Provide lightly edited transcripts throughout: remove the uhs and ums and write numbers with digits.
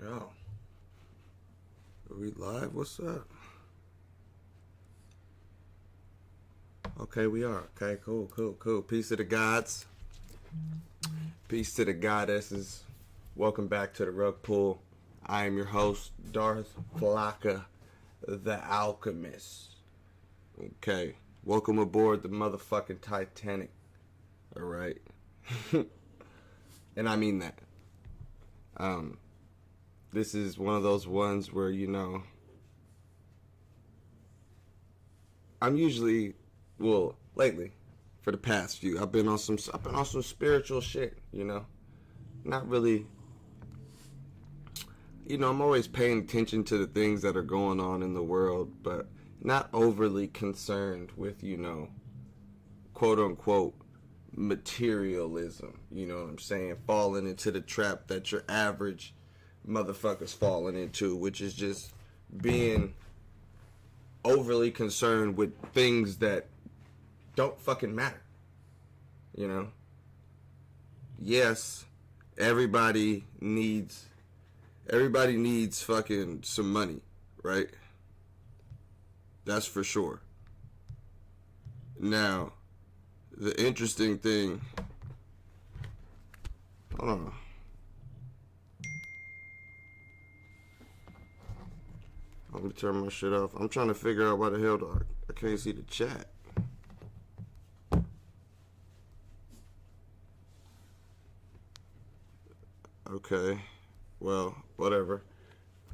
Yo, are we live? What's up? Okay, we are. Okay, cool. Peace to the gods. Peace to the goddesses. Welcome back to the Rug Pool. I am your host, Darth Flocka, the Alchemist. Okay, welcome aboard the motherfucking Titanic. Alright? And I mean that. This is one of those ones where, I'm usually, lately, for the past few, I've been on some spiritual shit, Not really, I'm always paying attention to the things that are going on in the world, but not overly concerned with, quote unquote, materialism, you know what I'm saying? Falling into the trap that your average motherfuckers falling into, which is just being overly concerned with things that don't fucking matter. Yes, everybody needs fucking some money, right? That's for sure. Now, the interesting thing, hold on. I'm gonna turn my shit off. I'm trying to figure out why the hell I can't see the chat. Okay. Well, whatever.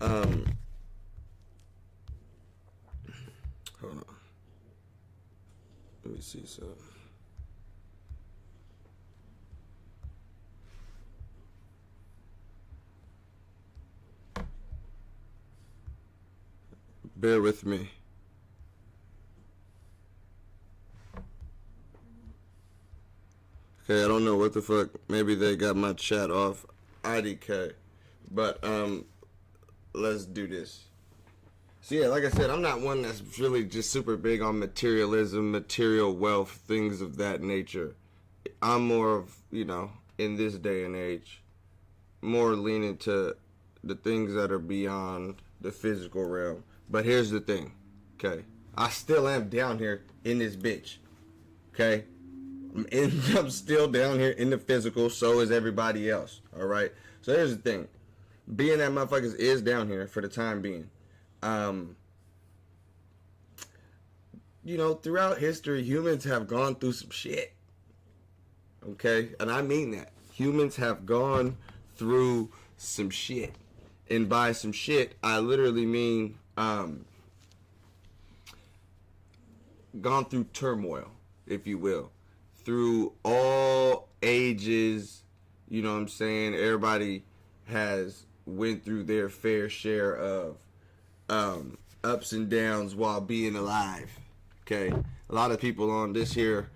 Hold on. Let me see something. Bear with me. Okay, I don't know what the fuck. Maybe they got my chat off. IDK. But, let's do this. So yeah, like I said, I'm not one that's really just super big on materialism, material wealth, things of that nature. I'm more of, in this day and age, more leaning to the things that are beyond the physical realm. But here's the thing, okay? I still am down here in this bitch, okay? I'm still down here in the physical, so is everybody else, all right? So here's the thing. Being that motherfuckers is down here for the time being, throughout history, humans have gone through some shit, okay? And I mean that. Humans have gone through some shit. And by some shit, I literally mean gone through turmoil, if you will, through all ages. You know what I'm saying? Everybody has went through their fair share of ups and downs while being alive. Okay, a lot of people on this here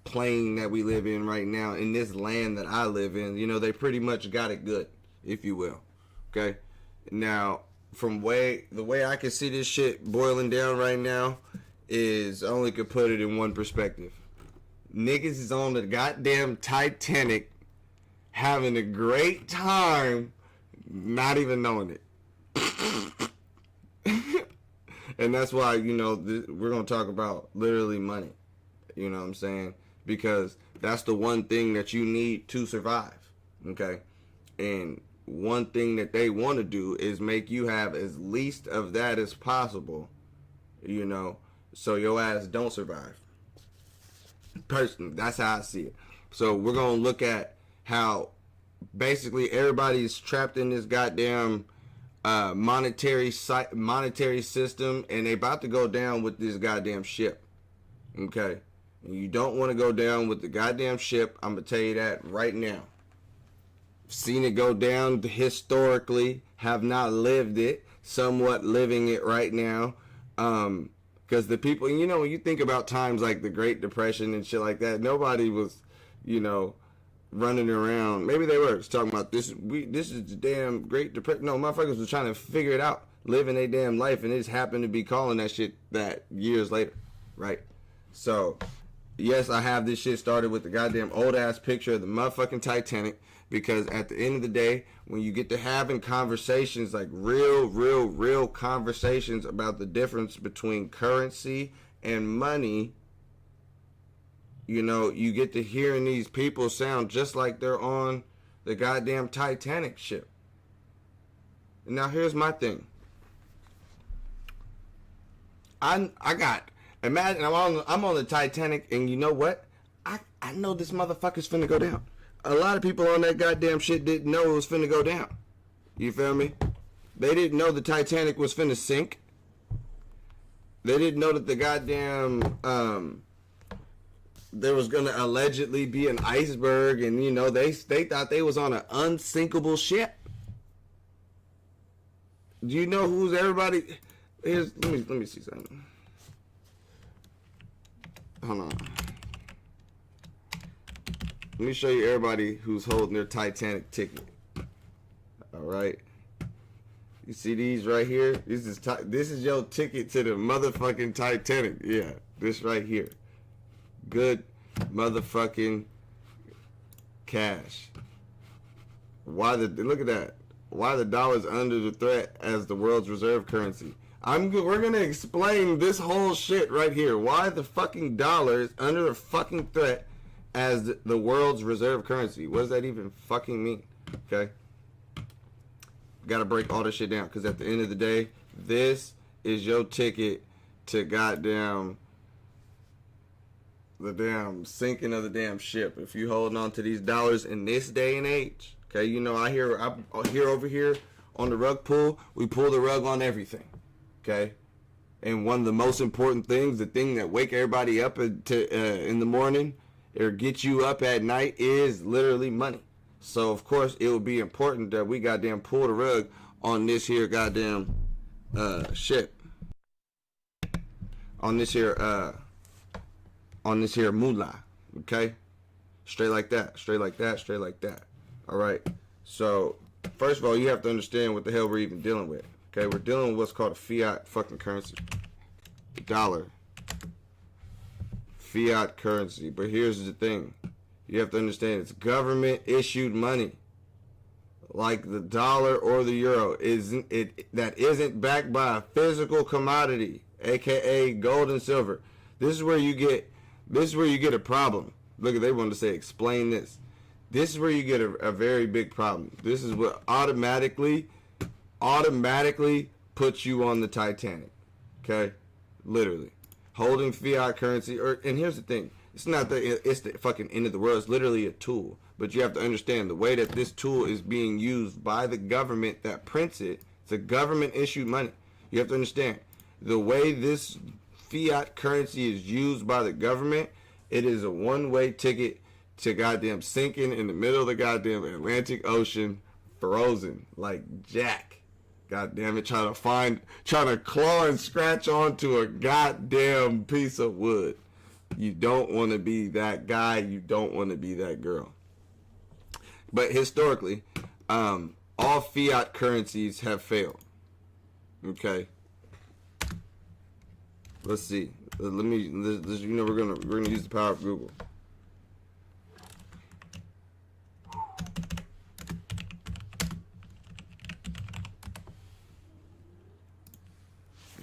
plane that we live in right now, in this land that I live in, they pretty much got it good, if you will. Okay, now from the way I can see this shit boiling down right now is, I only could put it in one perspective. Niggas is on the goddamn Titanic having a great time, not even knowing it. And that's why, we're going to talk about literally money. You know what I'm saying? Because that's the one thing that you need to survive. Okay? And one thing that they want to do is make you have as least of that as possible, so your ass don't survive. Personally, that's how I see it. So we're going to look at how basically everybody's trapped in this goddamn monetary system, and they about to go down with this goddamn ship. Okay? And you don't want to go down with the goddamn ship. I'm going to tell you that right now. Seen it go down historically, have not lived it, somewhat living it right now. Because the people, when you think about times like the Great Depression and shit like that, nobody was, running around. Maybe they were talking about this. This is the damn Great Depression. No, motherfuckers was trying to figure it out, living their damn life, and it just happened to be calling that shit that years later, right? So yes, I have this shit started with the goddamn old ass picture of the motherfucking Titanic, because at the end of the day, when you get to having conversations, like real conversations about the difference between currency and money, you know, you get to hearing these people sound just like they're on the goddamn Titanic ship. And now here's my thing. Imagine I'm on the Titanic, and you know what? I know this motherfucker's finna go down. A lot of people on that goddamn shit didn't know it was finna go down. You feel me? They didn't know the Titanic was finna sink. They didn't know that the goddamn there was gonna allegedly be an iceberg, and you know they thought they was on an unsinkable ship. Do you know who's everybody? Let me see something. Hold on. Let me show you everybody who's holding their Titanic ticket. All right. You see these right here? This is your ticket to the motherfucking Titanic. Yeah, this right here. Good motherfucking cash. Look at that. Why the dollar's under the threat as the world's reserve currency. We're gonna explain this whole shit right here. Why the fucking dollar is under the fucking threat as the world's reserve currency. What does that even fucking mean? Okay. Gotta break all this shit down, because at the end of the day, this is your ticket to goddamn the damn sinking of the damn ship. If you holding on to these dollars in this day and age. Okay, you know, I hear over here on the rug pull, we pull the rug on everything. Okay, and one of the most important things, the thing that wake everybody up in the morning or get you up at night, is literally money. So of course it would be important that we goddamn pull the rug on this here goddamn ship, on this here moolah. Okay, straight like that, straight like that, straight like that. All right. So first of all, you have to understand what the hell we're even dealing with. Okay, we're dealing with what's called a fiat fucking currency. The dollar. Fiat currency. But here's the thing. You have to understand, it's government issued money. Like the dollar or the euro that isn't backed by a physical commodity, aka gold and silver. This is where you get a problem. Look, they wanted to say explain this. This is where you get a very big problem. This is what automatically puts you on the Titanic. Okay? Literally. Holding fiat currency. And here's the thing. It's the fucking end of the world. It's literally a tool. But you have to understand the way that this tool is being used by the government that prints it. It's a government issued money. You have to understand the way this fiat currency is used by the government. It is a one-way ticket to goddamn sinking in the middle of the goddamn Atlantic Ocean, frozen like Jack. Goddamn it, trying to claw and scratch onto a goddamn piece of wood. You don't want to be that guy. You don't want to be that girl. But historically, all fiat currencies have failed. Okay. Let's see. You know, we're gonna use the power of Google.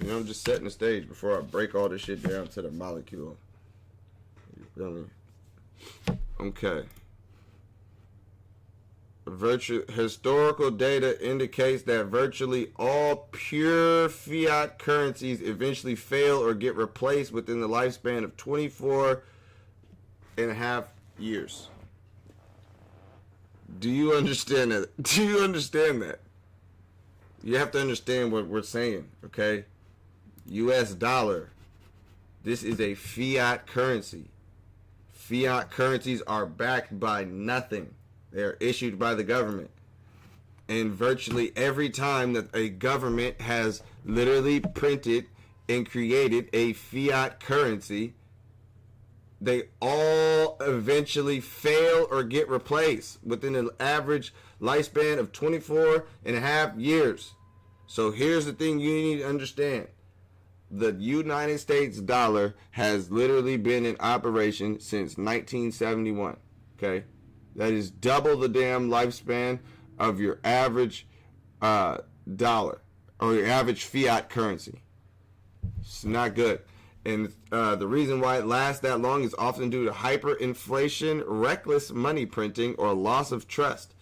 You know, I'm just setting the stage before I break all this shit down to the molecule. You feel me? Okay. Historical data indicates that virtually all pure fiat currencies eventually fail or get replaced within the lifespan of 24 and a half years. Do you understand that? Do you understand that? You have to understand what we're saying, okay? US dollar. This is a fiat currency. Fiat currencies are backed by nothing. They are issued by the government. And virtually every time that a government has literally printed and created a fiat currency, they all eventually fail or get replaced within an average lifespan of 24 and a half years. So here's the thing you need to understand. the United States dollar has literally been in operation since 1971. Okay, that is double the damn lifespan of your average dollar or your average fiat currency. It's not good. And the reason why it lasts that long is often due to hyperinflation, reckless money printing, or loss of trust.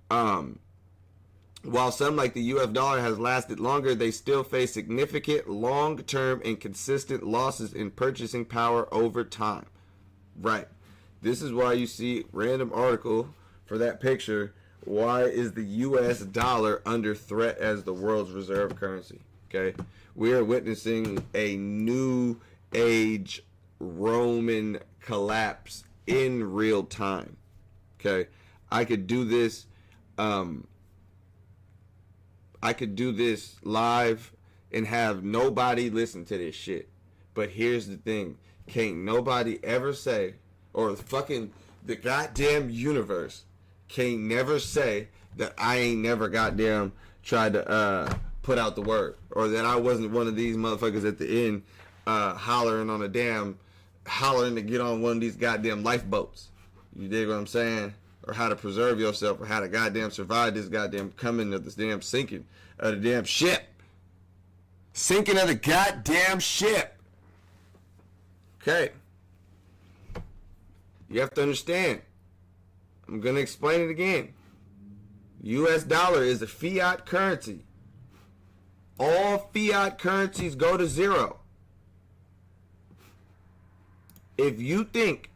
While some, like the US dollar, has lasted longer, they still face significant long-term and consistent losses in purchasing power over time. Right. This is why you see random article for that picture. Why is the US dollar under threat as the world's reserve currency? Okay. We are witnessing a new age Roman collapse in real time. Okay. I could do this live and have nobody listen to this shit. But here's the thing. Can't nobody ever say, or fucking the goddamn universe can't never say that I ain't never goddamn tried to put out the word, or that I wasn't one of these motherfuckers at the end hollering to get on one of these goddamn lifeboats. You dig what I'm saying? Or how to preserve yourself, or how to goddamn survive this goddamn coming of this damn sinking of the damn ship. Sinking of the goddamn ship. Okay. You have to understand. I'm going to explain it again. US dollar is a fiat currency. All fiat currencies go to zero. If you think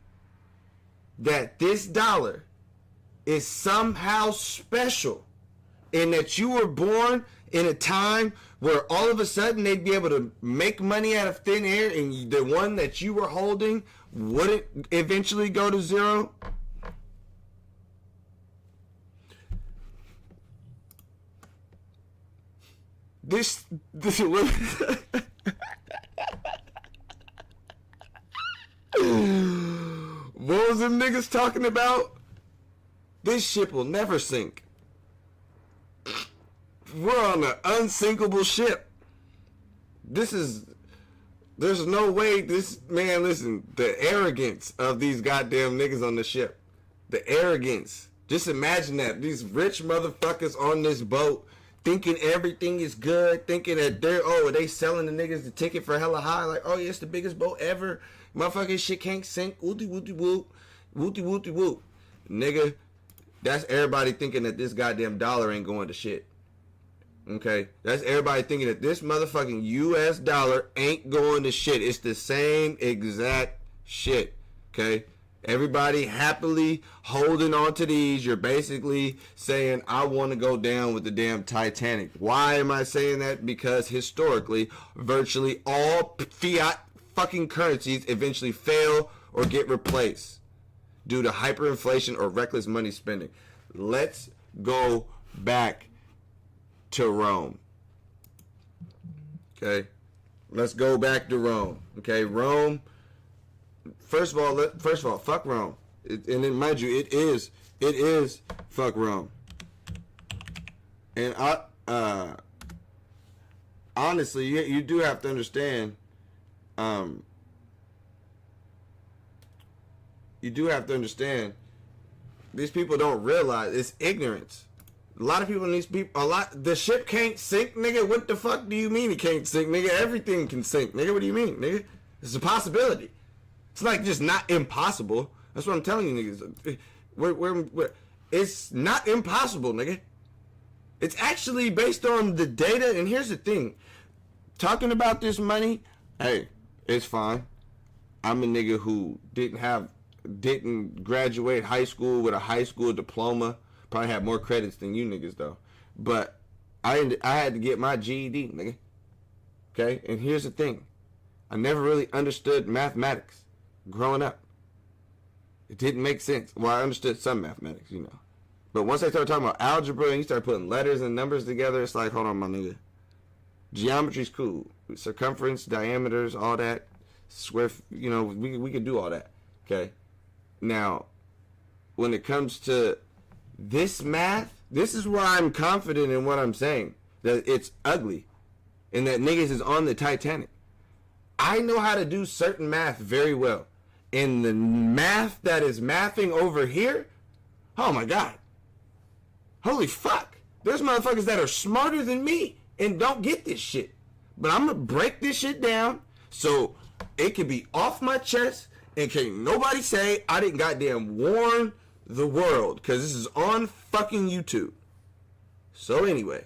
that this dollar is somehow special and that you were born in a time where all of a sudden they'd be able to make money out of thin air and the one that you were holding wouldn't eventually go to zero, this what was them niggas talking about? This ship will never sink. We're on an unsinkable ship. There's no way listen, the arrogance of these goddamn niggas on the ship. The arrogance. Just imagine that. These rich motherfuckers on this boat thinking everything is good, thinking that they selling the niggas the ticket for hella high, like, oh yeah, it's the biggest boat ever. Motherfucking shit can't sink. Wooty wooty whoop. Wooty wooty whoop. Nigga, that's everybody thinking that this goddamn dollar ain't going to shit. Okay? That's everybody thinking that this motherfucking US dollar ain't going to shit. It's the same exact shit. Okay? Everybody happily holding on to these. You're basically saying, I want to go down with the damn Titanic. Why am I saying that? Because historically, virtually all fiat fucking currencies eventually fail or get replaced due to hyperinflation or reckless money spending. Let's go back to Rome. Okay? Let's go back to Rome. Okay? Rome, first of all, fuck Rome. And then mind you, it is fuck Rome. And honestly, you do have to understand, these people don't realize it's ignorance. A lot of people, the ship can't sink, nigga. What the fuck do you mean it can't sink, nigga? Everything can sink, nigga. What do you mean, nigga? It's a possibility. It's like just not impossible. That's what I'm telling you, niggas. We're it's not impossible, nigga. It's actually based on the data. And here's the thing. Talking about this money, hey, it's fine. I'm a nigga who didn't graduate high school with a high school diploma. Probably had more credits than you niggas, though. But I had to get my GED, nigga. Okay? And here's the thing. I never really understood mathematics growing up. It didn't make sense. Well, I understood some mathematics, you know. But once I started talking about algebra and you start putting letters and numbers together, it's like, hold on, my nigga. Geometry's cool. Circumference, diameters, all that. Square, you know, we can do all that. Okay? Now, when it comes to this math, this is why I'm confident in what I'm saying. That it's ugly. And that niggas is on the Titanic. I know how to do certain math very well. And the math that is mathing over here, oh my God. Holy fuck. There's motherfuckers that are smarter than me and don't get this shit. But I'm going to break this shit down so it can be off my chest and can't nobody say I didn't goddamn warn the world, because this is on fucking YouTube. So anyway,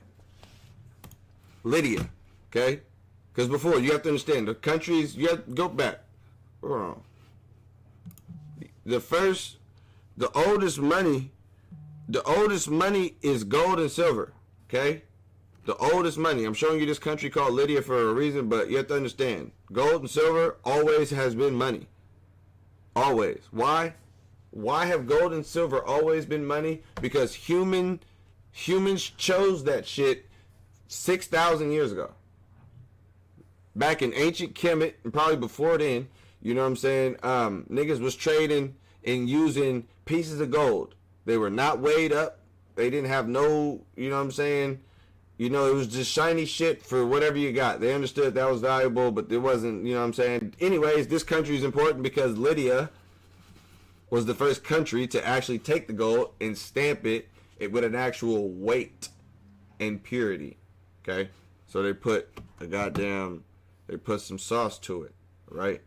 Lydia, okay? Because before, you have to understand, the countries, you have to go back. Hold on. The oldest money is gold and silver, okay? The oldest money. I'm showing you this country called Lydia for a reason, but you have to understand, gold and silver always has been money. Always. Why? Why have gold and silver always been money? Because humans chose that shit 6,000 years ago. Back in ancient Kemet, and probably before then, you know what I'm saying? Niggas was trading and using pieces of gold. They were not weighed up. They didn't have no, you know what I'm saying? You know, it was just shiny shit for whatever you got. They understood that was valuable, but it wasn't, you know what I'm saying? Anyways, this country is important because Lydia was the first country to actually take the gold and stamp it with an actual weight and purity. Okay? So they put some sauce to it, right?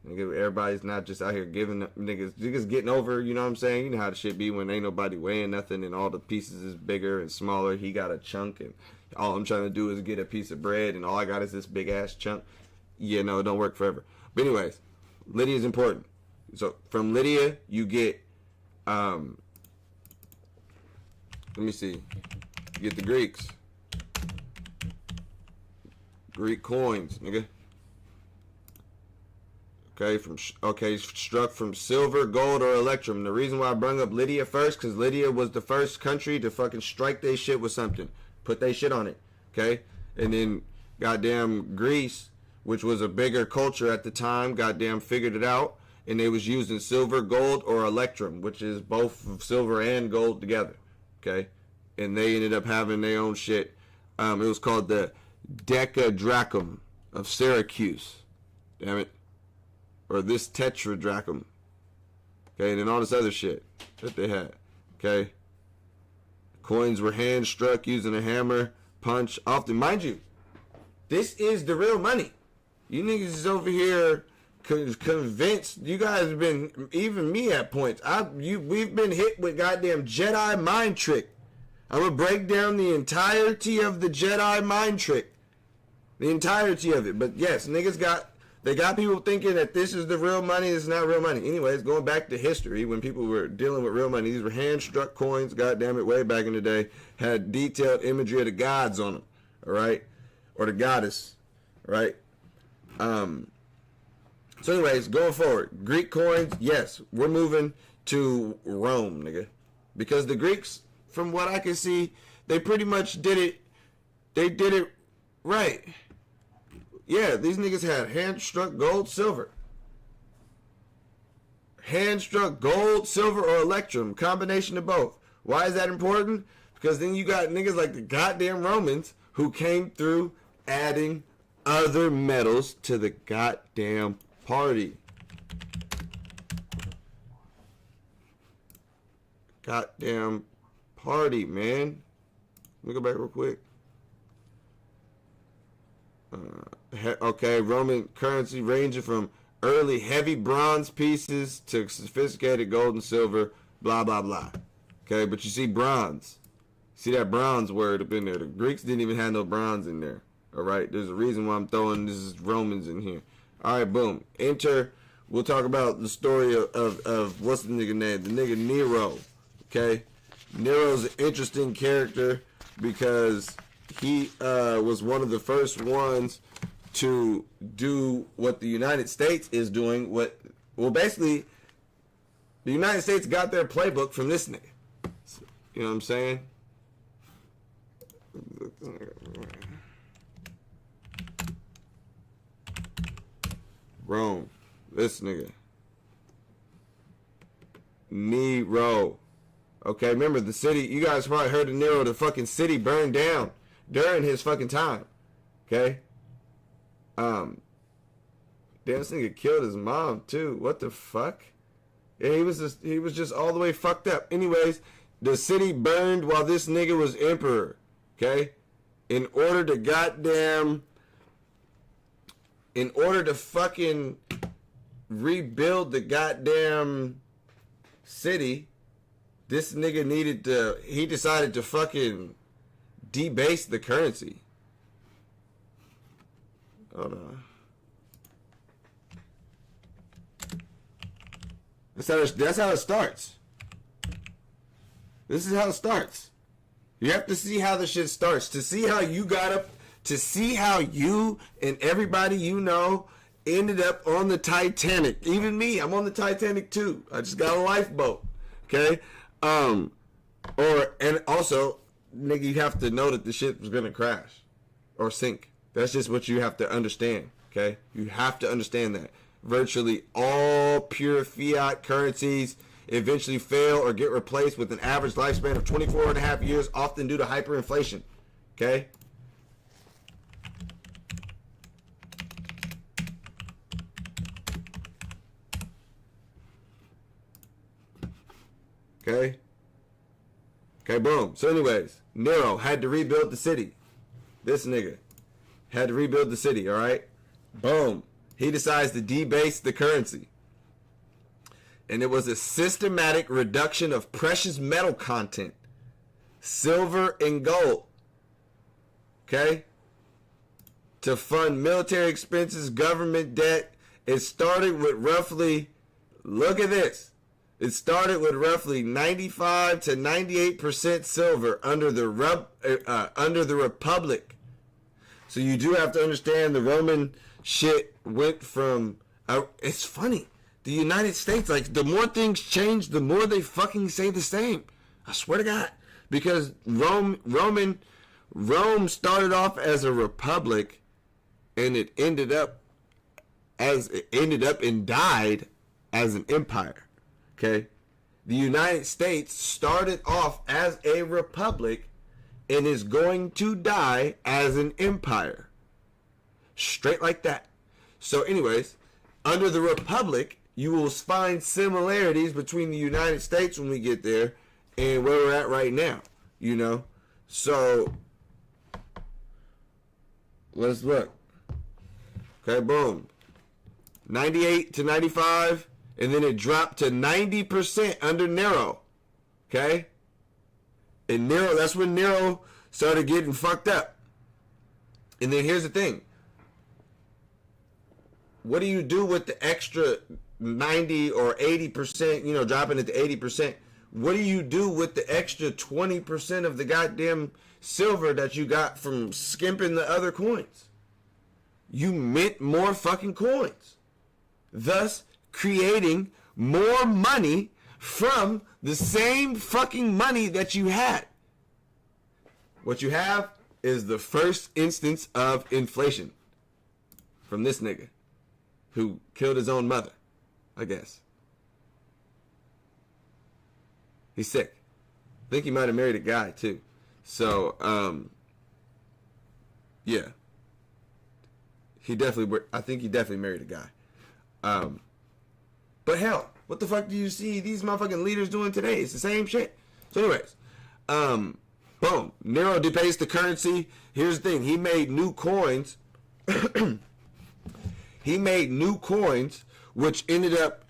Everybody's not just out here giving niggas getting over, you know what I'm saying? You know how the shit be when ain't nobody weighing nothing and all the pieces is bigger and smaller. He got a chunk and all I'm trying to do is get a piece of bread and all I got is this big ass chunk. Yeah, no, it don't work forever. But anyways, Lydia is important. So from Lydia you get let me see. You get the Greeks. Greek coins, nigga. Okay, struck from silver, gold, or electrum. The reason why I brung up Lydia first, because Lydia was the first country to fucking strike their shit with something. Put their shit on it, okay? And then, goddamn, Greece, which was a bigger culture at the time, goddamn figured it out, and they was using silver, gold, or electrum, which is both silver and gold together, okay? And they ended up having their own shit. It was called the Decadrachm of Syracuse. Damn it. Or this tetradrachm. Okay, and then all this other shit that they had. Okay. Coins were hand struck using a hammer, punch, often. Mind you, this is the real money. You niggas is over here convinced. You guys have been, even me at points. We've been hit with goddamn Jedi mind trick. I'm gonna break down the entirety of the Jedi mind trick. The entirety of it. But yes, niggas got people thinking that this is the real money. This is not real money. Anyways, going back to history, when people were dealing with real money, these were hand-struck coins, goddamn it, way back in the day, had detailed imagery of the gods on them, all right? Or the goddess, right? So anyways, going forward, Greek coins, yes, we're moving to Rome, nigga. Because the Greeks, from what I can see, they pretty much did it right. Yeah, these niggas had hand-struck gold, silver. Hand-struck gold, silver, or electrum. Combination of both. Why is that important? Because then you got niggas like the goddamn Romans who came through adding other metals to the goddamn party. Goddamn party, man. Let me go back real quick. Okay, Roman currency ranging from early heavy bronze pieces to sophisticated gold and silver, blah, blah, blah. Okay, but you see bronze. See that bronze word up in there. The Greeks didn't even have no bronze in there. All right, there's a reason why I'm throwing this Romans in here. All right, boom. Enter. We'll talk about the story of what's the nigga name? The nigga Nero. Okay, Nero's an interesting character because he was one of the first ones to do what the United States is doing. Basically, the United States got their playbook from this nigga. You know what I'm saying? Rome. This nigga. Nero. Okay, remember the city, you guys probably heard of Nero, the fucking city burned down during his fucking time. Okay? Damn, this nigga killed his mom too. What the fuck? Yeah, he was just all the way fucked up. Anyways, the city burned while this nigga was emperor. Okay? In order to fucking rebuild the goddamn city, this nigga he decided to fucking debase the currency. Hold on. That's how it starts. This is how it starts. You have to see how the shit starts. To see how you got up, to see how you and everybody you know ended up on the Titanic. Even me, I'm on the Titanic too. I just got a lifeboat. Okay? And also, nigga, you have to know that the shit was gonna crash or sink. That's just what you have to understand. Okay? You have to understand that. Virtually all pure fiat currencies eventually fail or get replaced with an average lifespan of 24 and a half years, often due to hyperinflation. Okay? Okay? Okay, boom. So anyways, Nero had to rebuild the city. This nigga had to rebuild the city, alright? Boom. He decides to debase the currency. And it was a systematic reduction of precious metal content. Silver and gold. Okay? To fund military expenses, government debt. It started with roughly, look at this. It started with roughly 95 to 98% silver under the Republic. So you do have to understand the Roman shit went from... it's funny. The United States, like, the more things change, the more they fucking say the same. I swear to God. Because Rome started off as a republic, and it ended up and died as an empire. Okay? The United States started off as a republic and is going to die as an empire. Straight like that. So anyways, under the Republic, you will find similarities between the United States when we get there and where we're at right now. You know? So, let's look. Okay, boom. 98 to 95, and then it dropped to 90% under Nero. Okay? And Nero, that's when Nero started getting fucked up. And then here's the thing. What do you do with the extra 90 or 80%, you know, dropping it to 80%? What do you do with the extra 20% of the goddamn silver that you got from skimping the other coins? You mint more fucking coins, thus creating more money from the same fucking money that you had. What you have is the first instance of inflation from this nigga who killed his own mother, I guess. He's sick. I think he might have married a guy too. So, yeah. I think he definitely married a guy. But hell, what the fuck do you see these motherfucking leaders doing today? It's the same shit. So anyways, boom. Nero debased the currency. Here's the thing. He made new coins. He made new coins, which ended up,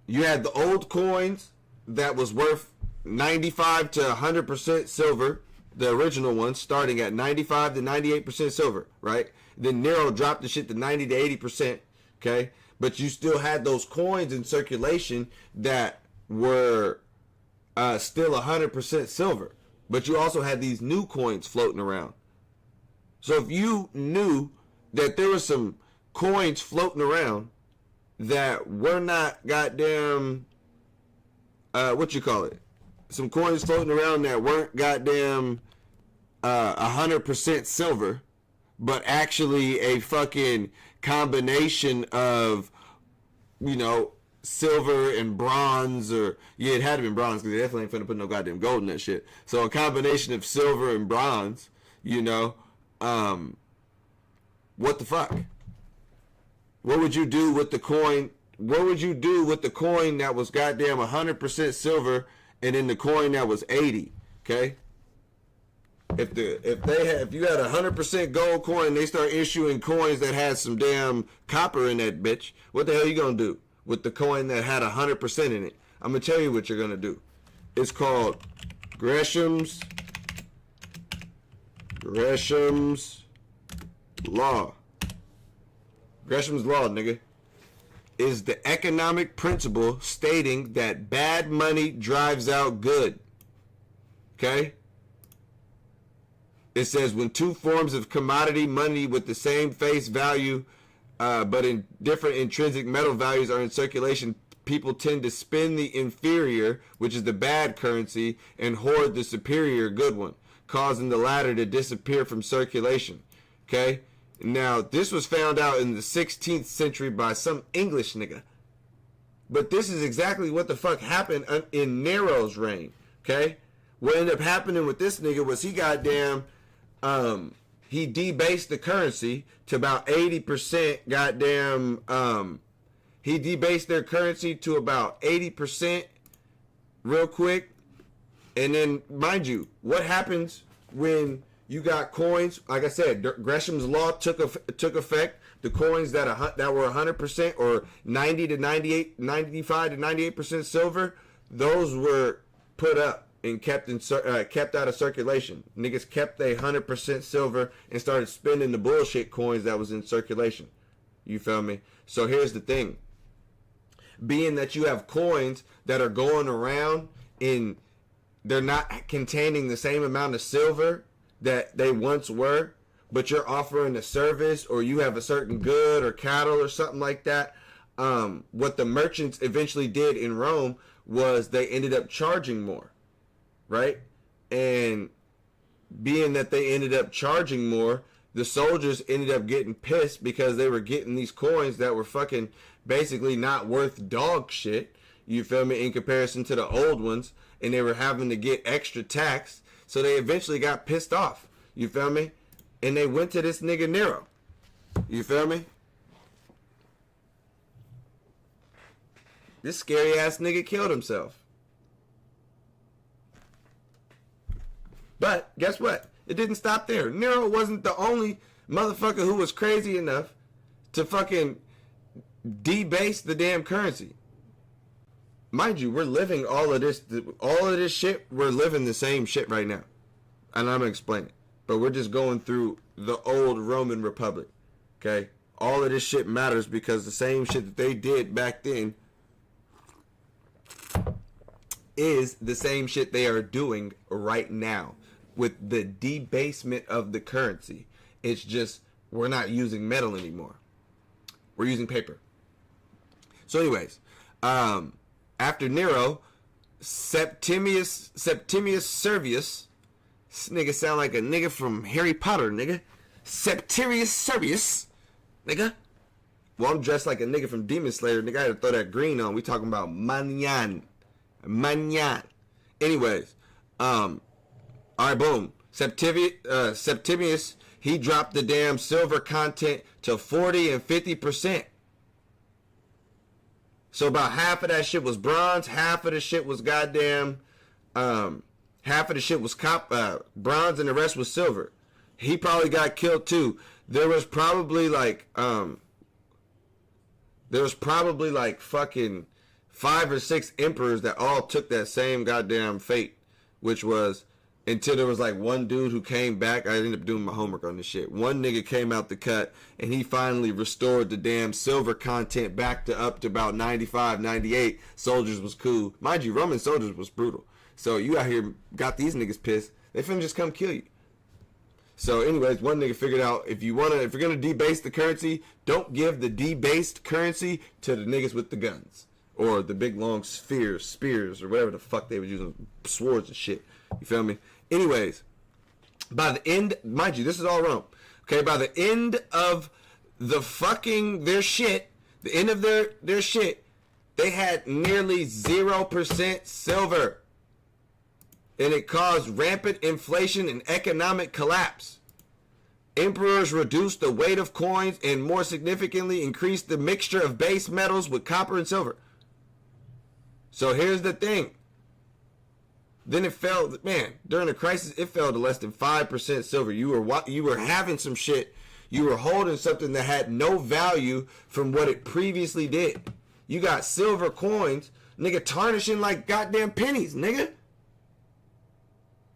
you had the old coins that was worth 95 to 100% silver, the original ones, starting at 95 to 98% silver, right? Then Nero dropped the shit to 90 to 80%, okay? But you still had those coins in circulation that were still 100% silver. But you also had these new coins floating around. So if you knew that there was some coins floating around that were not goddamn, some coins floating around that weren't goddamn 100% silver, but actually a fucking combination of, you know, silver and bronze, or, yeah, it had to be bronze because they definitely ain't finna put no goddamn gold in that shit. So a combination of silver and bronze, you know, what the fuck? What would you do with the coin? What would you do with the coin that was goddamn 100% silver and then the coin that was 80? Okay? If you had 100% gold coin, they start issuing coins that had some damn copper in that bitch. What the hell you gonna do with the coin that had 100% in it? I'm gonna tell you what you're gonna do. It's called Gresham's Law. Gresham's Law, nigga, is the economic principle stating that bad money drives out good. Okay? It says when two forms of commodity money with the same face value but in different intrinsic metal values are in circulation, people tend to spend the inferior, which is the bad currency, and hoard the superior good one, causing the latter to disappear from circulation. Okay? Now, this was found out in the 16th century by some English nigga. But this is exactly what the fuck happened in Nero's reign. Okay? What ended up happening with this nigga was he goddamn, he debased the currency to about 80%, goddamn, he debased their currency to about 80% real quick. And then, mind you, what happens when you got coins? Like I said, Gresham's Law took effect. The coins that were 100% or 90 to 98, 95 to 98% silver, those were put up and kept out of circulation. Niggas kept their 100% silver and started spending the bullshit coins that was in circulation. You feel me? So here's the thing. Being that you have coins that are going around in, they're not containing the same amount of silver that they once were, but you're offering a service or you have a certain good or cattle or something like that. What the merchants eventually did in Rome was they ended up charging more, right? And being that they ended up charging more, the soldiers ended up getting pissed because they were getting these coins that were fucking basically not worth dog shit, you feel me, in comparison to the old ones, and they were having to get extra tax, so they eventually got pissed off, you feel me, and they went to this nigga Nero, you feel me. This scary ass nigga killed himself. But guess what? It didn't stop there. Nero wasn't the only motherfucker who was crazy enough to fucking debase the damn currency. Mind you, we're living all of this shit. We're living the same shit right now. And I'm going to explain it. But we're just going through the old Roman Republic. Okay? All of this shit matters because the same shit that they did back then is the same shit they are doing right now with the debasement of the currency. It's just we're not using metal anymore. We're using paper. So anyways, after Nero, Septimius Servius, this nigga sound like a nigga from Harry Potter, nigga. Septimius Servius, nigga. Well, I'm dressed like a nigga from Demon Slayer, nigga. I had to throw that green on. We talking about Manyan. Anyways, alright, boom. Septimius, he dropped the damn silver content to 40 and 50%. So about half of that shit was bronze, half of the shit was goddamn, half of the shit was bronze, and the rest was silver. He probably got killed too. There was probably like fucking 5 or 6 emperors that all took that same goddamn fate, which was until there was like one dude who came back. I ended up doing my homework on this shit. One nigga came out the cut and he finally restored the damn silver content back to up to about 95, 98. Soldiers was cool. Mind you, Roman soldiers was brutal. So you out here got these niggas pissed. They finna just come kill you. So anyways, one nigga figured out if you're gonna debase the currency, don't give the debased currency to the niggas with the guns. Or the big long spears, or whatever the fuck they were using, swords and shit. You feel me? Anyways, by the end, mind you, this is all Rome. Okay, by the end of the fucking their shit, the end of their shit, they had nearly 0% silver. And it caused rampant inflation and economic collapse. Emperors reduced the weight of coins and more significantly increased the mixture of base metals with copper and silver. So here's the thing. Then it fell, man, during the crisis, it fell to less than 5% silver. You were having some shit. You were holding something that had no value from what it previously did. You got silver coins, nigga, tarnishing like goddamn pennies, nigga.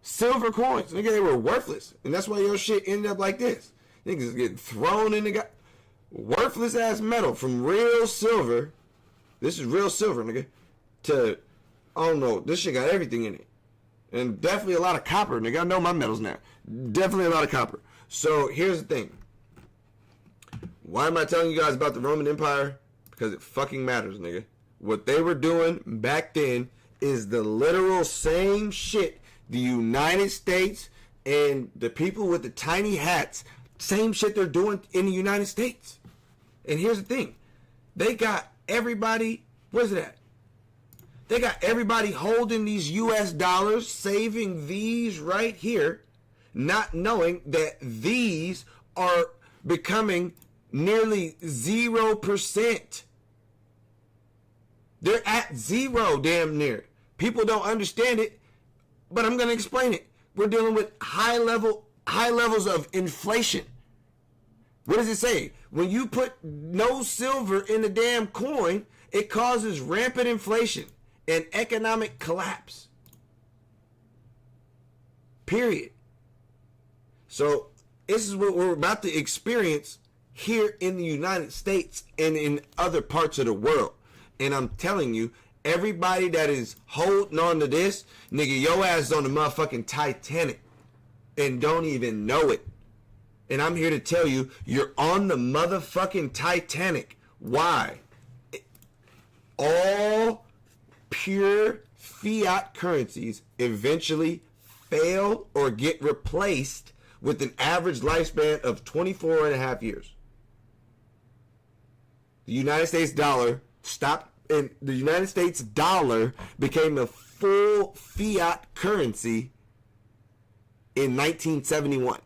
Silver coins, nigga, they were worthless. And that's why your shit ended up like this. Niggas getting thrown in the worthless ass metal from real silver. This is real silver, nigga. To, I don't know, this shit got everything in it. And definitely a lot of copper, nigga. I know my metals now. Definitely a lot of copper. So here's the thing. Why am I telling you guys about the Roman Empire? Because it fucking matters, nigga. What they were doing back then is the literal same shit the United States and the people with the tiny hats, same shit they're doing in the United States. And here's the thing. They got everybody, where's it at? They got everybody holding these US dollars, saving these right here, not knowing that these are becoming nearly 0%. They're at zero damn near. People don't understand it, but I'm going to explain it. We're dealing with high levels of inflation. What does it say? When you put no silver in the damn coin, it causes rampant inflation and economic collapse. Period. So this is what we're about to experience here in the United States and in other parts of the world. And I'm telling you, everybody that is holding on to this, nigga, your ass is on the motherfucking Titanic and don't even know it. And I'm here to tell you, you're on the motherfucking Titanic. Why? All pure fiat currencies eventually fail or get replaced with an average lifespan of 24 and a half years. The United States dollar stopped, and the United States dollar became a full fiat currency in 1971.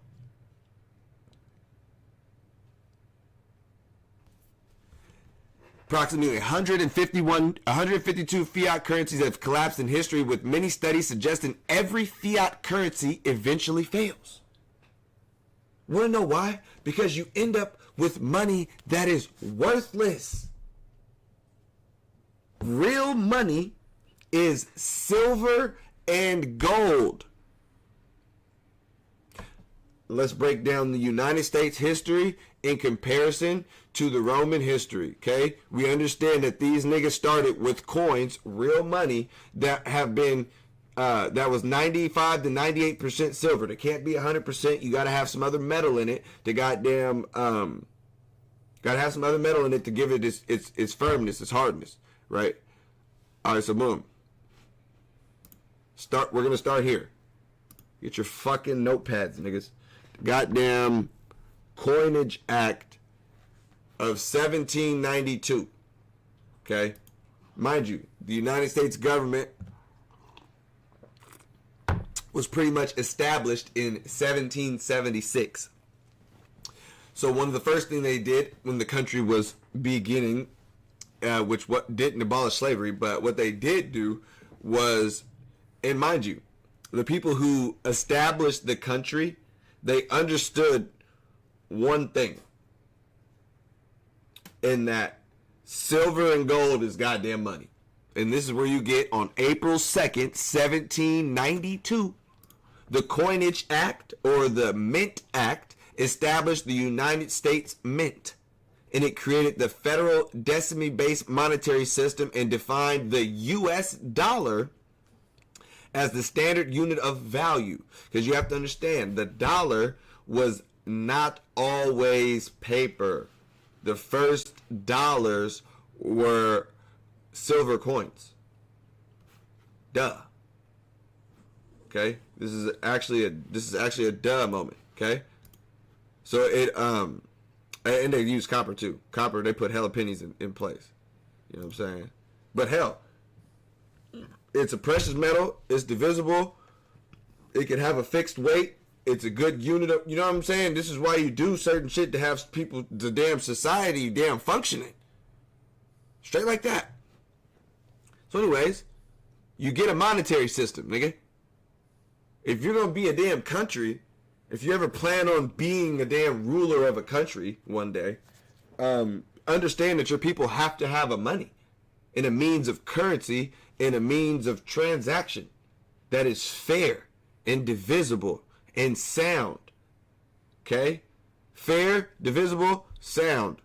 Approximately 152 fiat currencies have collapsed in history, with many studies suggesting every fiat currency eventually fails. Want to know why? Because you end up with money that is worthless. Real money is silver and gold. Let's break down the United States history in comparison to the Roman history, okay? We understand that these niggas started with coins, real money, that have been, that was 95 to 98% silver. That can't be 100%. You gotta have some other metal in it to goddamn, gotta have some other metal in it to give it its firmness, its hardness, right? All right, so boom. We're gonna start here. Get your fucking notepads, niggas. Goddamn Coinage Act of 1792. Okay? Mind you, the United States government was pretty much established in 1776. So one of the first things they did when the country was beginning, which didn't abolish slavery, but what they did do was, and mind you, the people who established the country, they understood one thing, in that silver and gold is goddamn money. And this is where you get on April 2nd, 1792, the Coinage Act, or the Mint Act, established the United States Mint. And it created the federal decimate-based monetary system and defined the U.S. dollar as the standard unit of value. Because you have to understand, the dollar was not always paper. The first dollars were silver coins. Duh. Okay? This is actually a duh moment, okay? So it and they use copper too. Copper, they put hella pennies in place. You know what I'm saying? But hell, it's a precious metal, it's divisible, it can have a fixed weight, It's a good unit of, you know what I'm saying? This is why you do certain shit to have people, the damn society, damn functioning. Straight like that. So anyways, you get a monetary system, nigga. If you're going to be a damn country, if you ever plan on being a damn ruler of a country one day, understand that your people have to have a money and a means of currency and a means of transaction that is fair and divisible and sound. Okay? Fair, divisible, sound.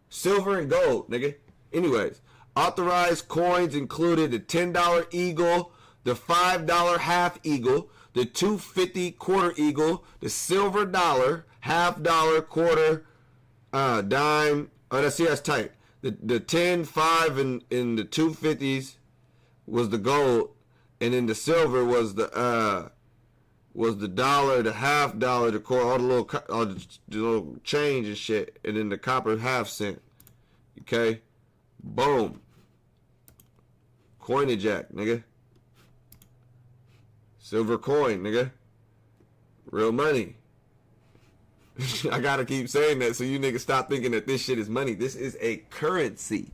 Silver and gold, nigga. Anyways, authorized coins included the $10 eagle, the $5 half eagle, the $2.50 quarter eagle, the silver dollar, half dollar, quarter, dime. Oh, that's tight. The 10, 5, and the 250s was the gold, and then the silver was the dollar, the half dollar, the quarter, all the little change and shit, and then the copper half cent. Okay, boom. Coinage act, nigga. Silver coin, nigga. Real money. I gotta keep saying that so you niggas stop thinking that this shit is money. This is a currency.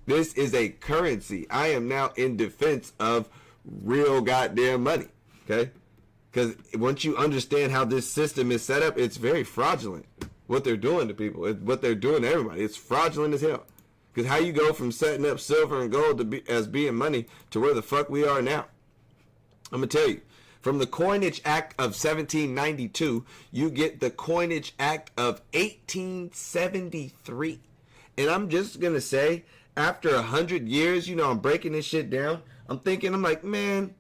This is a currency. I am now in defense of real goddamn money. Okay? Because once you understand how this system is set up, it's very fraudulent. What they're doing to people, what they're doing to everybody. It's fraudulent as hell. Because how you go from setting up silver and gold to be, as being money to where the fuck we are now. I'm going to tell you. From the Coinage Act of 1792, you get the Coinage Act of 1873. And I'm just going to say, after 100 years, you know, I'm breaking this shit down. I'm like, man,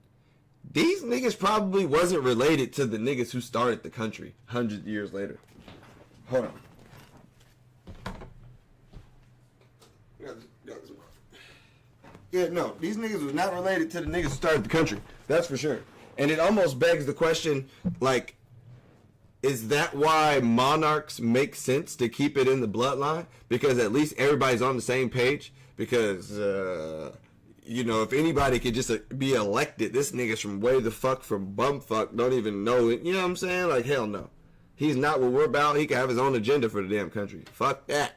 these niggas probably wasn't related to the niggas who started the country 100 years later. Hold on. Yeah, no, these niggas was not related to the niggas who started the country. That's for sure. And it almost begs the question, like, is that why monarchs make sense to keep it in the bloodline? Because at least everybody's on the same page. Because, you know, if anybody could just be elected, this nigga's from way the fuck from bumfuck, don't even know it. You know what I'm saying? Like, hell no. He's not what we're about. He can have his own agenda for the damn country. Fuck that.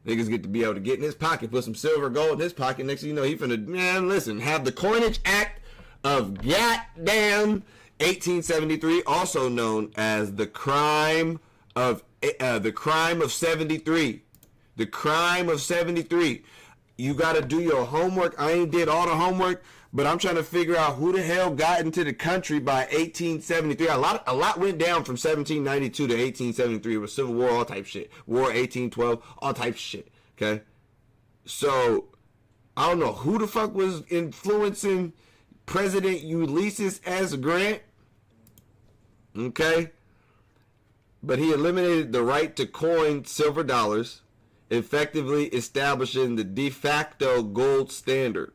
Niggas get to be able to get in his pocket, put some silver, gold in his pocket. Next thing you know, he finna, man, listen, have the Coinage Act of goddamn 1873, also known as the crime of 73. The crime of 73. You gotta do your homework. I ain't did all the homework, but I'm trying to figure out who the hell got into the country by 1873. A lot went down from 1792 to 1873. It was Civil War, all type shit. War 1812, all type shit. Okay, so I don't know who the fuck was influencing President Ulysses S. Grant. Okay, but he eliminated the right to coin silver dollars, effectively establishing the de facto gold standard.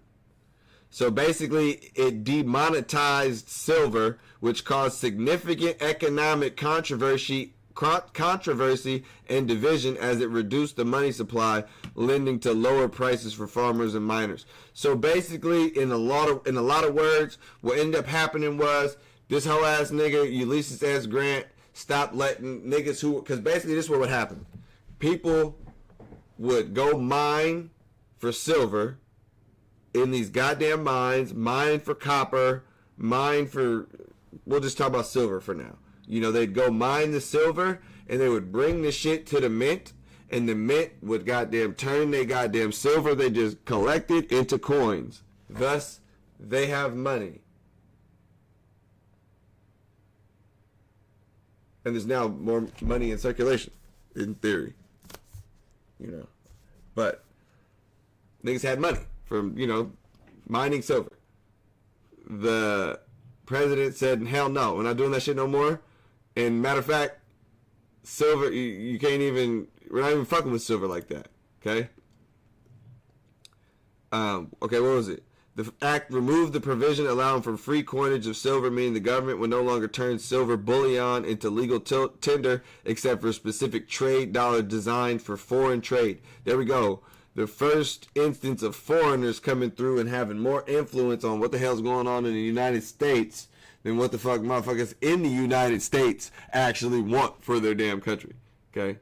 So basically, it demonetized silver, which caused significant economic controversy and division as it reduced the money supply, lending to lower prices for farmers and miners. So basically, in a lot of words, what ended up happening was this whole ass nigga Ulysses S. Grant stopped letting niggas who, because basically this is what would happen. People would go mine for silver in these goddamn mines, mine for copper, mine for, we'll just talk about silver for now. You know, they'd go mine the silver and they would bring the shit to the mint, and the mint would goddamn turn their goddamn silver they just collected into coins. Thus, they have money. And there's now more money in circulation, in theory. You know. But niggas had money from, you know, mining silver. The president said, hell no, we're not doing that shit no more. And matter of fact, silver, you can't even, we're not even fucking with silver like that. Okay? Okay, what was it? The act removed the provision allowing for free coinage of silver, meaning the government would no longer turn silver bullion into legal tender except for a specific trade dollar designed for foreign trade. There we go. The first instance of foreigners coming through and having more influence on what the hell's going on in the United States than what the fuck motherfuckers in the United States actually want for their damn country. Okay?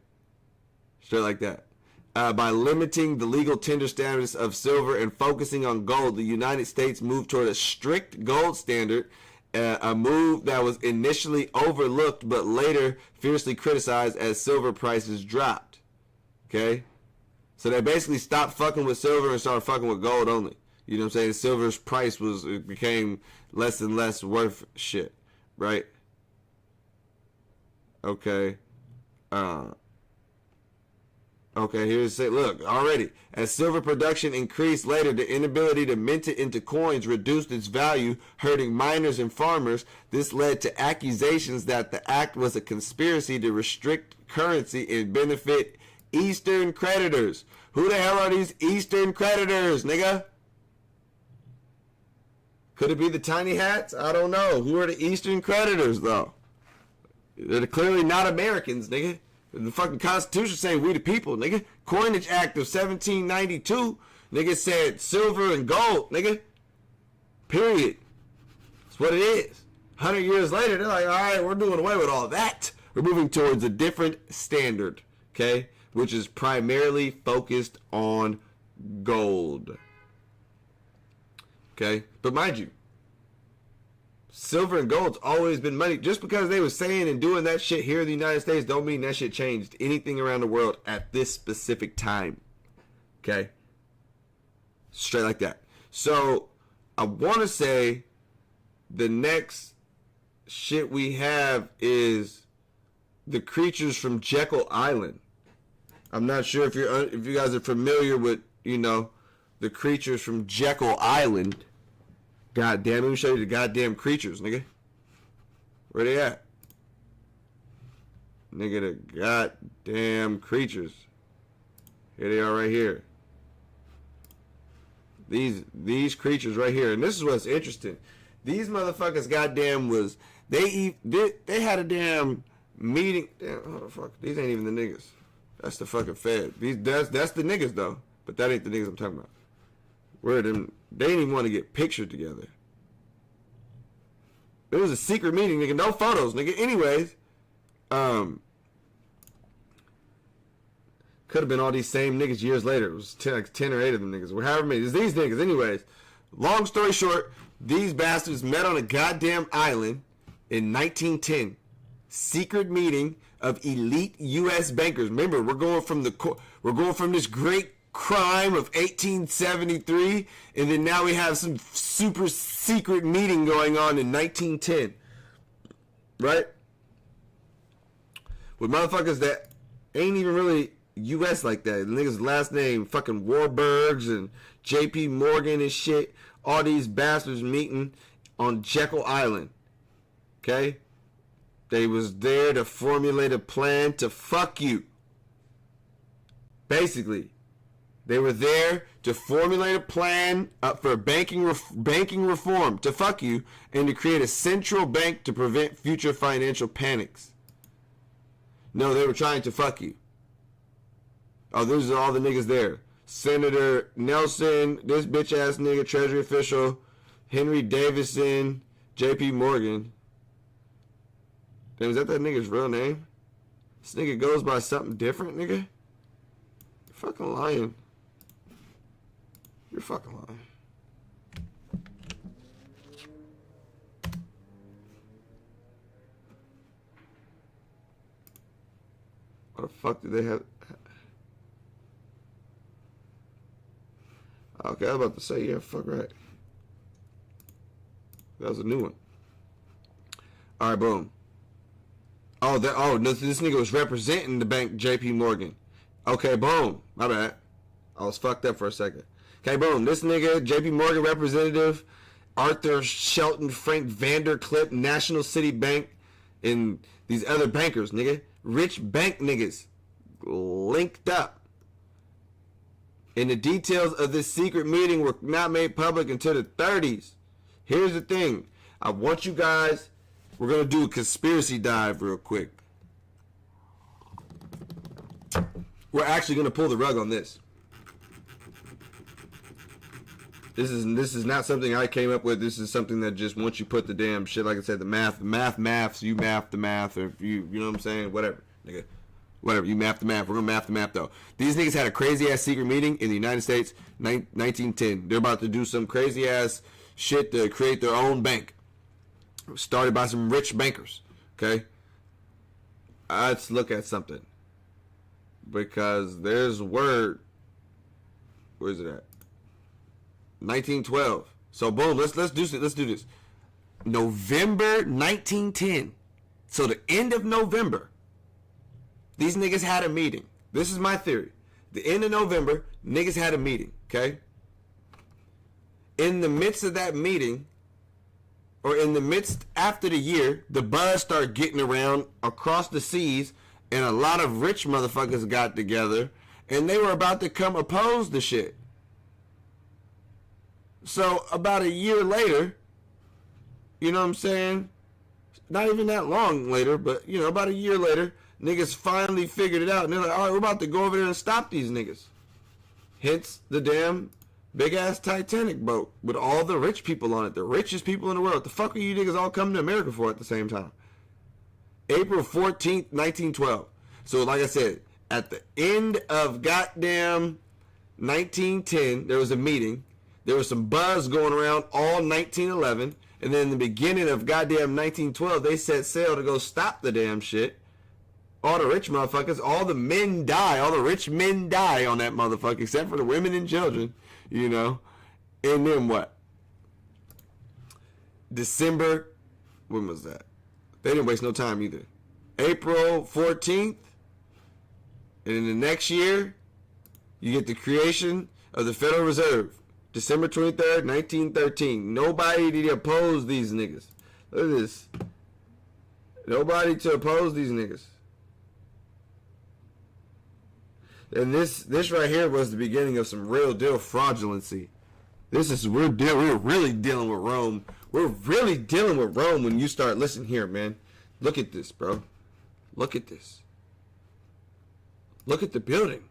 Straight like that. By limiting the legal tender status of silver and focusing on gold, the United States moved toward a strict gold standard, a move that was initially overlooked but later fiercely criticized as silver prices dropped. Okay? So they basically stopped fucking with silver and started fucking with gold only. You know what I'm saying? Silver's price became less and less worth shit. Right? Okay. Okay, here's say, look, already, as silver production increased later, the inability to mint it into coins reduced its value, hurting miners and farmers. This led to accusations that the act was a conspiracy to restrict currency and benefit Eastern creditors. Who the hell are these Eastern creditors, nigga? Could it be the tiny hats? I don't know. Who are the Eastern creditors, though? They're clearly not Americans, nigga. The fucking Constitution saying we the people, nigga. Coinage Act of 1792, nigga, said silver and gold, nigga. Period. That's what it is. 100 years later, they're like, all right, we're doing away with all that. We're moving towards a different standard, okay, which is primarily focused on gold. Okay? But mind you, silver and gold's always been money. Just because they were saying and doing that shit here in the United States don't mean that shit changed anything around the world at this specific time. Okay? Straight like that. So, I want to say the next shit we have is the creatures from Jekyll Island. I'm not sure if you guys are familiar with, you know, the creatures from Jekyll Island. God damn, let me show you the goddamn creatures, nigga. Where they at? Nigga, the goddamn creatures. Here they are right here. These creatures right here. And this is what's interesting. These motherfuckers goddamn was, they had a damn meeting. Damn, oh fuck, these ain't even the niggas. That's the fucking Fed. That's the niggas though. But that ain't the niggas I'm talking about. Where them, they didn't even want to get pictured together. It was a secret meeting, nigga. No photos, nigga. Anyways, could have been all these same niggas years later. It was 10 or 8 of them niggas. Or however many. It's these niggas. Anyways, long story short, these bastards met on a goddamn island in 1910. Secret meeting of elite U.S. bankers. Remember, we're going from this great crime of 1873, and then now we have some super secret meeting going on in 1910, right? With motherfuckers that ain't even really U.S. like that. The niggas' last name fucking Warburgs and J.P. Morgan and shit. All these bastards meeting on Jekyll Island, okay? They was there to formulate a plan to fuck you. Basically. They were there to formulate a plan for banking reform to fuck you and to create a central bank to prevent future financial panics. No, they were trying to fuck you. Oh, those are all the niggas there. Senator Nelson, this bitch ass nigga, Treasury official, Henry Davison, J.P. Morgan. Damn, is that nigga's real name? This nigga goes by something different, nigga? You're fucking lying. You're fucking lying. What the fuck did they have? Okay, I was about to say, yeah, fuck right. That was a new one. All right, boom. This nigga was representing the bank J.P. Morgan. Okay, boom. My bad. I was fucked up for a second. Okay, boom. This nigga, J.P. Morgan representative, Arthur Shelton, Frank Vanderclip, National City Bank, and these other bankers, nigga. Rich bank niggas linked up. And the details of this secret meeting were not made public until the 30s. Here's the thing. I want you guys, we're going to do a conspiracy dive real quick. We're actually going to pull the rug on this. This is not something I came up with. This is something that just once you put the damn shit, like I said, the maths, you math the math, or you know what I'm saying, whatever, nigga. Whatever, you math the math. We're gonna math the math though. These niggas had a crazy ass secret meeting in the United States, 1910. They're about to do some crazy ass shit to create their own bank, started by some rich bankers. Okay, let's look at something because there's word. Where is it at? 1912. So boom, let's do this. November 1910. So the end of November. These niggas had a meeting. This is my theory. The end of November, niggas had a meeting, okay? In the midst of that meeting, or in the midst after the year, the buzz started getting around across the seas, and a lot of rich motherfuckers got together, and they were about to come oppose the shit. So about a year later, you know what I'm saying? Not even that long later, but, you know, about a year later, niggas finally figured it out. And they're like, all right, we're about to go over there and stop these niggas. Hence the damn big-ass Titanic boat with all the rich people on it. The richest people in the world. What the fuck are you niggas all coming to America for at the same time? April 14th, 1912. So like I said, at the end of goddamn 1910, there was a meeting. There was some buzz going around all 1911. And then in the beginning of goddamn 1912, they set sail to go stop the damn shit. All the rich motherfuckers, all the men die, all the rich men die on that motherfucker, except for the women and children, you know. And then what? December, when was that? They didn't waste no time either. April 14th, and in the next year, you get the creation of the Federal Reserve. December 23rd, 1913. Nobody to oppose these niggas. Look at this. Nobody to oppose these niggas. And this right here was the beginning of some real deal fraudulency. We're really dealing with Rome. We're really dealing with Rome when you start listening here, man. Look at this, bro. Look at this. Look at the building.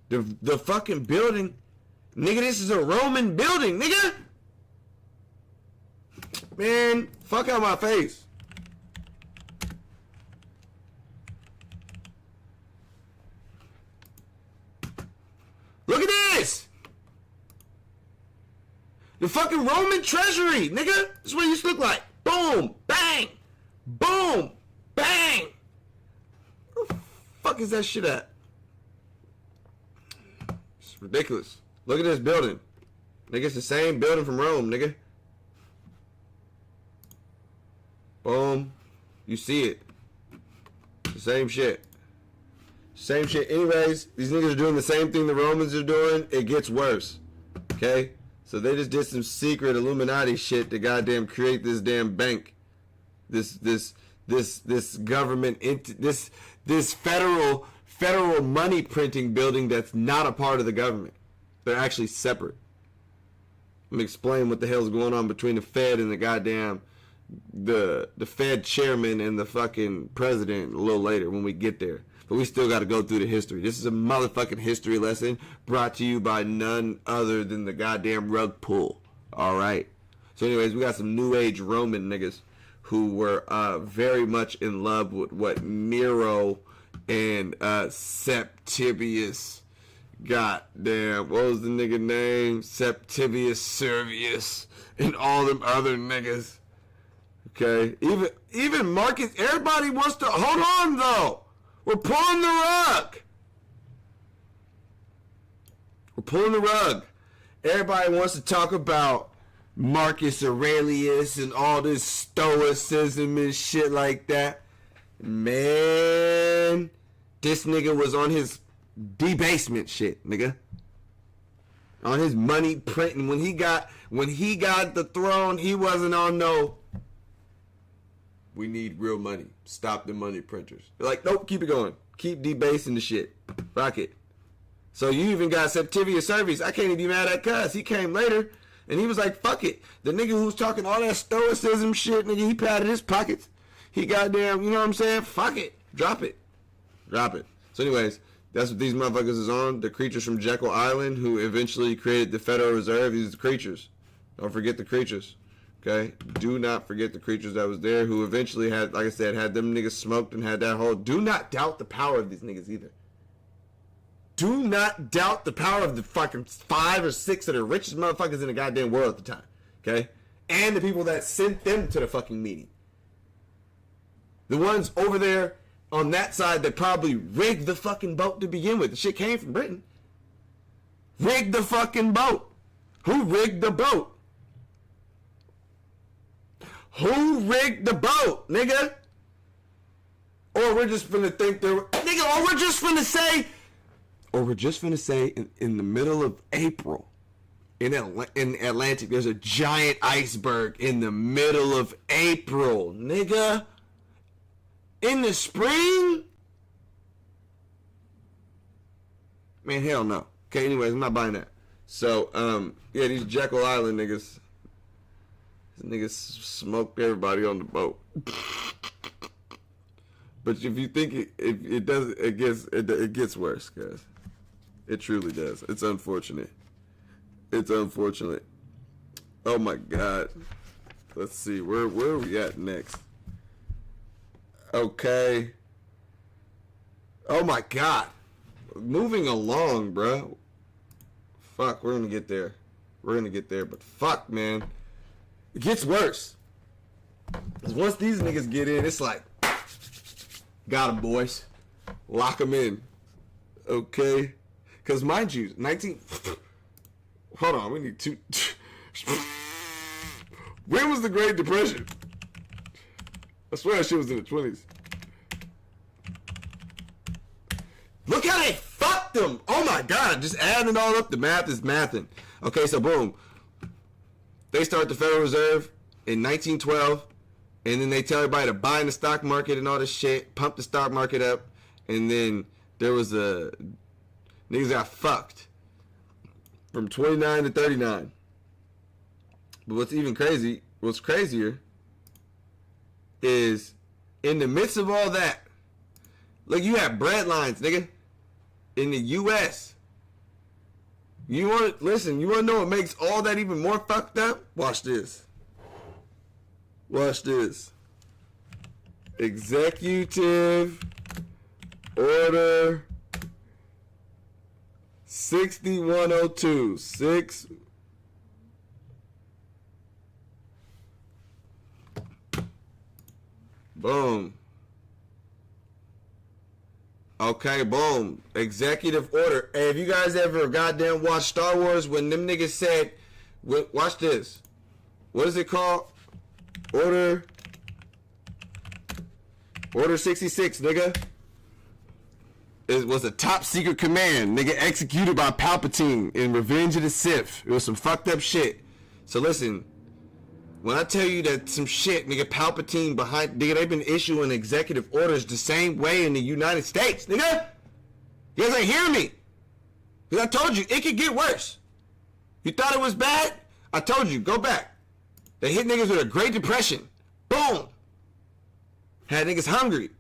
The fucking building. Nigga, this is a Roman building, nigga. Man, fuck out my face. Look at this! The fucking Roman treasury, nigga! This is what it used to look like. Boom! Bang! Boom! Bang! Where the fuck is that shit at? It's ridiculous. Look at this building. Nigga, it's the same building from Rome, nigga. Boom. You see it. It's the same shit. Same shit. Anyways, these niggas are doing the same thing the Romans are doing. It gets worse. Okay? So they just did some secret Illuminati shit to goddamn create this damn bank. This government, this federal money printing building that's not a part of the government. They're actually separate. Let me explain what the hell's going on between the Fed and the goddamn the Fed chairman and the fucking president a little later when we get there. But we still got to go through the history. This is a motherfucking history lesson brought to you by none other than the goddamn rug pull. All right. So anyways, we got some New Age Roman niggas who were very much in love with what Nero and Septimius, goddamn, what was the nigga name? Septimius Servius and all them other niggas. Okay. Even Marcus, everybody wants to, hold on though. We're pulling the rug. We're pulling the rug. Everybody wants to talk about Marcus Aurelius and all this stoicism and shit like that. Man, this nigga was on his debasement shit, nigga. On his money printing. When he got the throne, he wasn't on no, we need real money. Stop the money printers. They're like, nope, keep it going. Keep debasing the shit. Rock it. So you even got Septimius Servius. I can't even be mad at cuz. He came later and he was like, fuck it. The nigga who was talking all that stoicism shit, nigga, he patted his pockets. He goddamn, you know what I'm saying? Fuck it. Drop it. Drop it. So anyways, That's what these motherfuckers is on. The creatures from Jekyll Island who eventually created the Federal Reserve. These are the creatures. Don't forget the creatures. Okay? Do not forget the creatures that was there who eventually had, like I said, had them niggas smoked and had that whole... Do not doubt the power of these niggas either. Do not doubt the power of the fucking 5 or 6 of the richest motherfuckers in the goddamn world at the time. Okay? And the people that sent them to the fucking meeting. The ones over there on that side that probably rigged the fucking boat to begin with. The shit came from Britain. Rigged the fucking boat. Who rigged the boat? Who rigged the boat, nigga? Or we're just finna think there... Nigga, or we're just finna say... Or we're just finna say in the middle of April, in Atlantic, there's a giant iceberg in the middle of April, nigga. In the spring? Man, hell no. Okay, anyways, I'm not buying that. So, yeah, these Jekyll Island niggas. These niggas smoked everybody on the boat. But if you think it does, it gets worse, guys. It truly does. It's unfortunate. It's unfortunate. Oh my God. Let's see. Where are we at next? Okay. Oh my God. Moving along, bro. Fuck, we're gonna get there. We're gonna get there, but fuck, man. It gets worse. Because once these niggas get in, it's like, got them, boys. Lock them in. Okay? Because mind you, 19... Hold on, we need two... When was the Great Depression? I swear that shit was in the 20s. Look how they fucked them! Oh my God, just adding it all up, the math is mathing. Okay, so boom. They start the Federal Reserve in 1912, and then they tell everybody to buy in the stock market and all this shit, pump the stock market up, and then there was a... Niggas got fucked from 29 to 39. But what's crazier is in the midst of all that, look, you have bread lines, nigga, in the U.S. You want to know what makes all that even more fucked up? Watch this. Watch this. Executive Order 6102. Boom. Okay, boom. Executive order. Hey, have you guys ever goddamn watched Star Wars when them niggas said, watch this. What is it called? Order 66, nigga. It was a top secret command, nigga, executed by Palpatine in Revenge of the Sith. It was some fucked up shit. So listen, when I tell you that some shit, nigga, Palpatine behind, nigga, they've been issuing executive orders the same way in the United States, nigga. You guys ain't hearing me. Because I told you, it could get worse. You thought it was bad? I told you, go back. They hit niggas with a Great Depression. Boom. Had niggas hungry.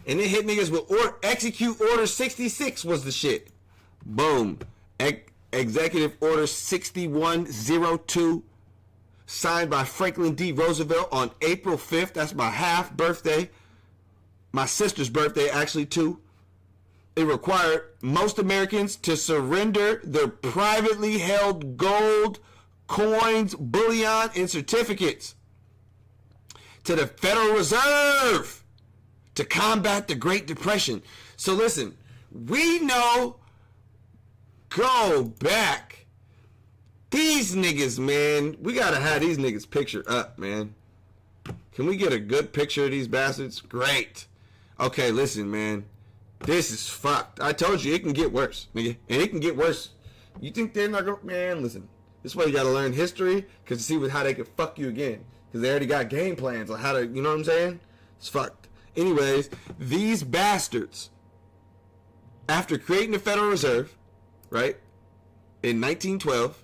And then hit niggas with Execute Order 66 was the shit. Boom. Executive Order 6102. Signed by Franklin D. Roosevelt on April 5th. That's my half birthday. My sister's birthday, actually, too. It required most Americans to surrender their privately held gold, coins, bullion, and certificates to the Federal Reserve to combat the Great Depression. So listen, we know, go back. These niggas, man, we gotta have these niggas pictured up, man. Can we get a good picture of these bastards? Great. Okay, listen, man. This is fucked. I told you, it can get worse, nigga. And it can get worse. You think they're not gonna... Man, listen. This is why you gotta learn history, because to see how they can fuck you again. Because they already got game plans on how to... You know what I'm saying? It's fucked. Anyways, these bastards, after creating the Federal Reserve, right, in 1912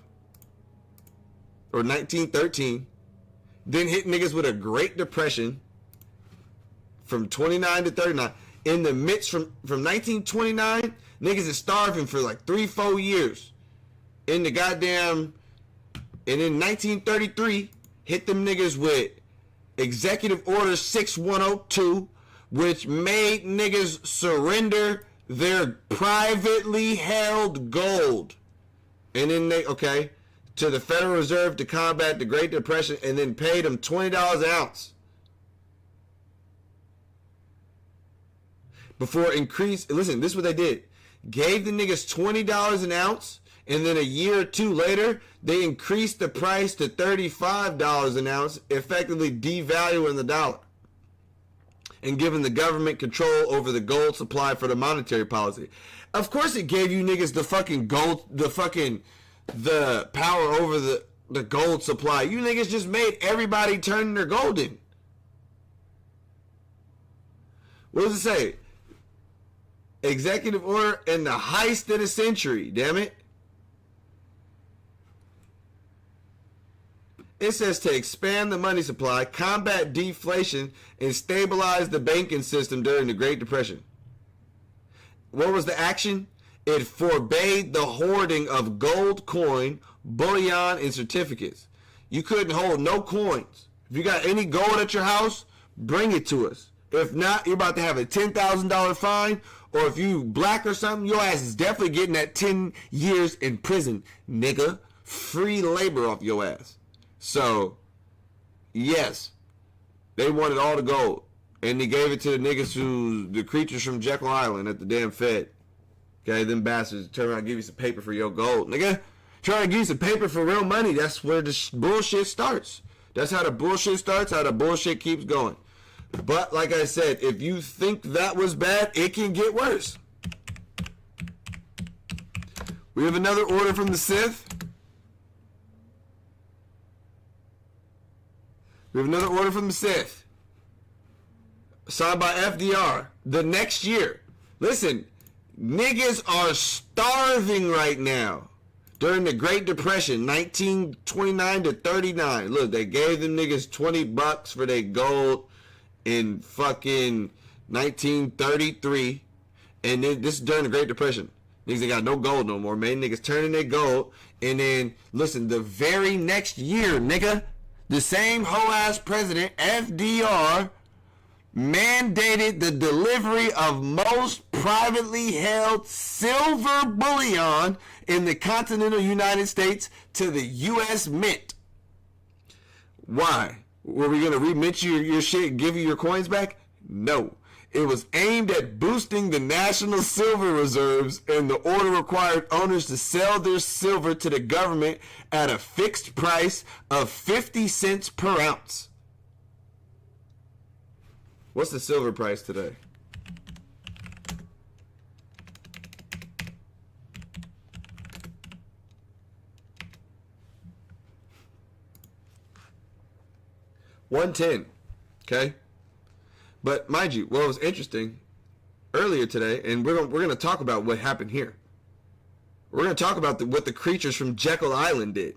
or 1913, then hit niggas with a Great Depression from 29 to 39. In the midst, from 1929, Niggas is starving for like 3-4 years. In the goddamn... And in 1933, hit them niggas with Executive Order 6102, which made niggas surrender their privately held gold. And then to the Federal Reserve to combat the Great Depression, and then paid them $20 an ounce. Before increase, listen, this is what they did. Gave the niggas $20 an ounce, and then a year or two later, they increased the price to $35 an ounce, effectively devaluing the dollar and giving the government control over the gold supply for the monetary policy. Of course it gave you niggas the fucking gold, the power over the gold supply. You niggas just made everybody turn their gold in. What does it say? Executive order and the heist of the century, damn it. It says to expand the money supply, combat deflation, and stabilize the banking system during the Great Depression. What was the action? It forbade the hoarding of gold coin, bullion, and certificates. You couldn't hold no coins. If you got any gold at your house, bring it to us. If not, you're about to have a $10,000 fine, or if you black or something, your ass is definitely getting that 10 years in prison, nigga. Free labor off your ass. So, yes, they wanted all the gold. And they gave it to the niggas the creatures from Jekyll Island at the damn Fed. Okay, them bastards turn around and give you some paper for your gold. Nigga, trying to give you some paper for real money. That's where the bullshit starts. That's how the bullshit starts, how the bullshit keeps going. But, like I said, if you think that was bad, it can get worse. We have another order from the Sith. Signed by FDR. The next year. Listen, niggas are starving right now. During the Great Depression, 1929 to 39. Look, they gave them niggas $20 for their gold in fucking 1933. And then this is during the Great Depression. Niggas ain't got no gold no more, man. Niggas turning their gold. And then, listen, the very next year, nigga, the same hoe-ass president, FDR, mandated the delivery of most privately held silver bullion in the continental United States to the U.S. Mint. Why? Were we going to remint your shit and give you your coins back? No. It was aimed at boosting the national silver reserves, and the order required owners to sell their silver to the government at a fixed price of 50 cents per ounce. What's the silver price today? $110. Okay? But mind you, what was interesting earlier today, and we're going to talk about what happened here. We're going to talk about what the creatures from Jekyll Island did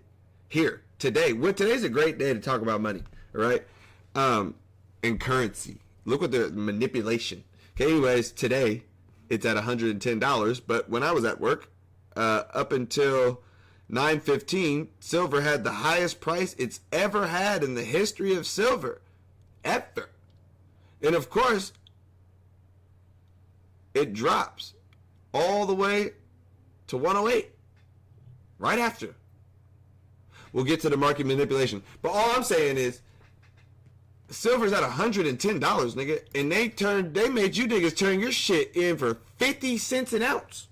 here today. Today's a great day to talk about money, all right? And currency. Look at the manipulation. Okay, anyways, today it's at $110, but when I was at work, up until 9:15, silver had the highest price it's ever had in the history of silver. Ever. And of course, it drops all the way to 108 right after. We'll get to the market manipulation. But all I'm saying is, silver's at $110, nigga, and they made you niggas turn your shit in for 50 cents an ounce.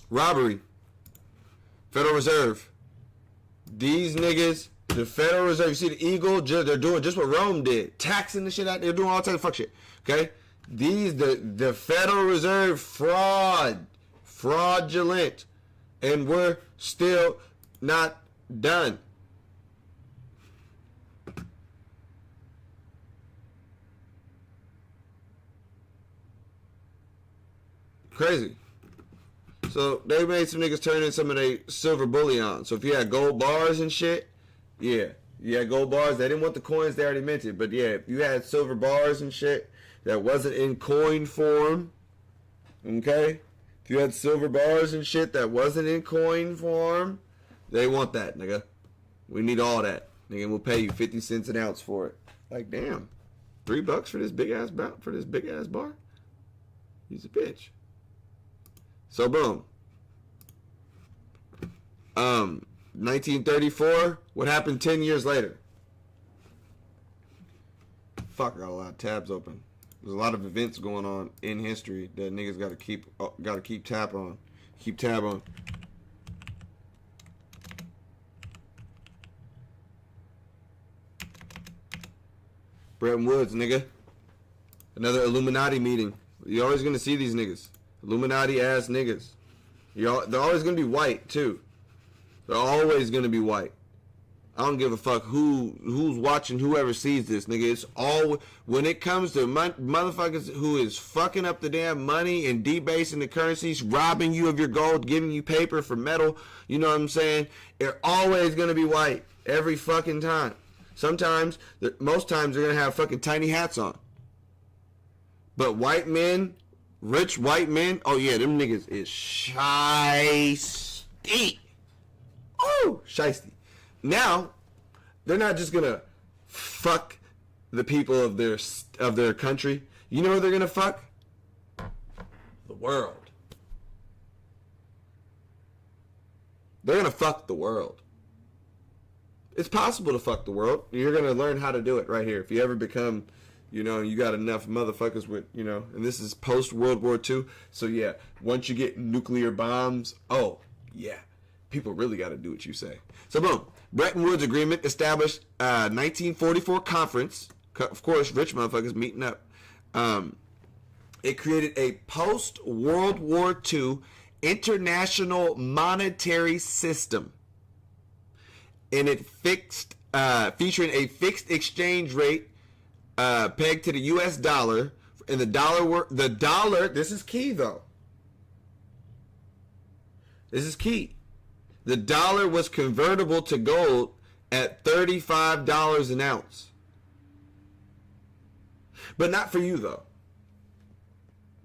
Robbery. Federal Reserve. These niggas, the Federal Reserve, you see the Eagle, they're doing just what Rome did. Taxing the shit out, they're doing all types of fuck shit. Okay? The Federal Reserve fraudulent. And we're still not done. Crazy. So they made some niggas turn in some of their silver bullion. So if you had gold bars and shit, yeah, you had gold bars. They didn't want the coins they already minted, but yeah, if you had silver bars and shit, that wasn't in coin form, okay? If you had silver bars and shit that wasn't in coin form, they want that, nigga. We need all that. Nigga, we'll pay you 50 cents an ounce for it. Like, damn. $3 for this big ass bar? He's a bitch. So boom. 1934, what happened 10 years later? Fuck, I got a lot of tabs open. There's a lot of events going on in history that niggas gotta keep tab on. Keep tab on. Bretton Woods, nigga. Another Illuminati meeting. You're always gonna see these niggas. Illuminati ass niggas. They're always gonna be white too. They're always gonna be white. I don't give a fuck who's watching, whoever sees this, nigga. It's all when it comes to motherfuckers who is fucking up the damn money and debasing the currencies, robbing you of your gold, giving you paper for metal. You know what I'm saying? They're always gonna be white every fucking time. Sometimes, most times, they're gonna have fucking tiny hats on. But white men, rich white men, oh yeah, them niggas is shiesty. Oh, shiesty. Now, they're not just gonna fuck the people of their country. You know who they're gonna fuck? The world. They're gonna fuck the world. It's possible to fuck the world. You're gonna learn how to do it right here. If you ever become, you got enough motherfuckers with, and this is post World War II. So yeah, once you get nuclear bombs, oh yeah, people really got to do what you say. So boom, Bretton Woods Agreement established 1944 conference. Of course, rich motherfuckers meeting up. It created a post World War II international monetary system, and it featuring a fixed exchange rate pegged to the U.S. dollar, and the dollar. This is key though. This is key. The dollar was convertible to gold at $35 an ounce. But not for you, though.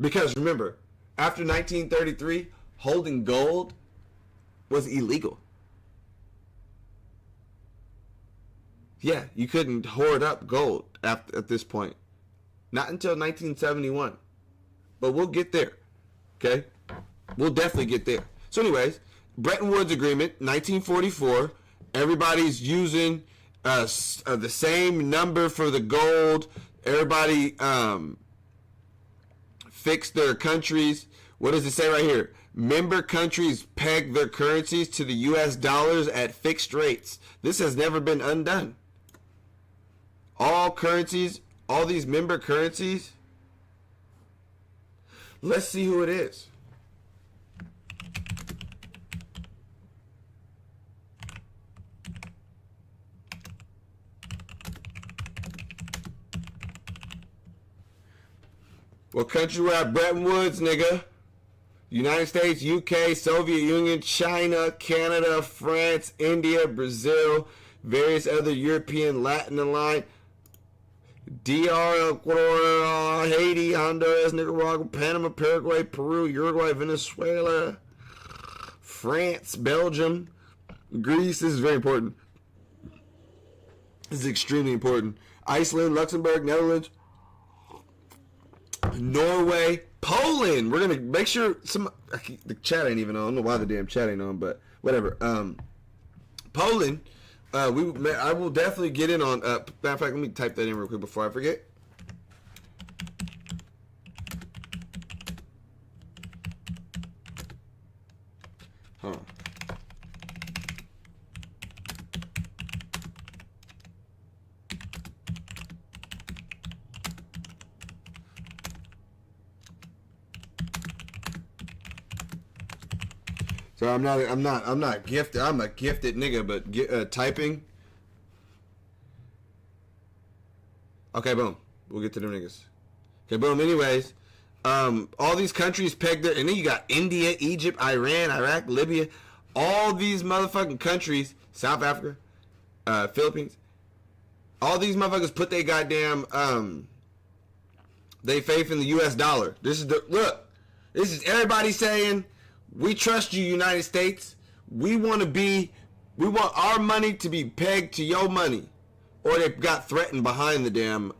Because remember, after 1933, holding gold was illegal. Yeah, you couldn't hoard up gold at this point. Not until 1971. But we'll get there. Okay? We'll definitely get there. So anyways, Bretton Woods Agreement, 1944. Everybody's using the same number for the gold. Everybody fixed their countries. What does it say right here? Member countries peg their currencies to the U.S. dollars at fixed rates. This has never been undone. All currencies, all these member currencies. Let's see who it is. What country were at Bretton Woods, nigga? United States, UK, Soviet Union, China, Canada, France, India, Brazil, various other European, Latin aligned, DR, Ecuador, Haiti, Honduras, Nicaragua, Panama, Paraguay, Peru, Uruguay, Venezuela, France, Belgium, Greece. This is very important. This is extremely important. Iceland, Luxembourg, Netherlands, Norway, Poland. We're gonna make sure the chat ain't even on. I don't know why the damn chat ain't on, but whatever. Poland. I will definitely get in on. Matter of fact, let me type that in real quick before I forget. Huh. So I'm not gifted. I'm a gifted nigga, but typing. Okay, boom. We'll get to them niggas. Okay, boom. Anyways, all these countries pegged their, and then you got India, Egypt, Iran, Iraq, Libya, all these motherfucking countries, South Africa, Philippines. All these motherfuckers put their goddamn they faith in the U.S. dollar. This is the look. This is everybody saying, we trust you, United States. We want our money to be pegged to your money. Or they got threatened behind the damn,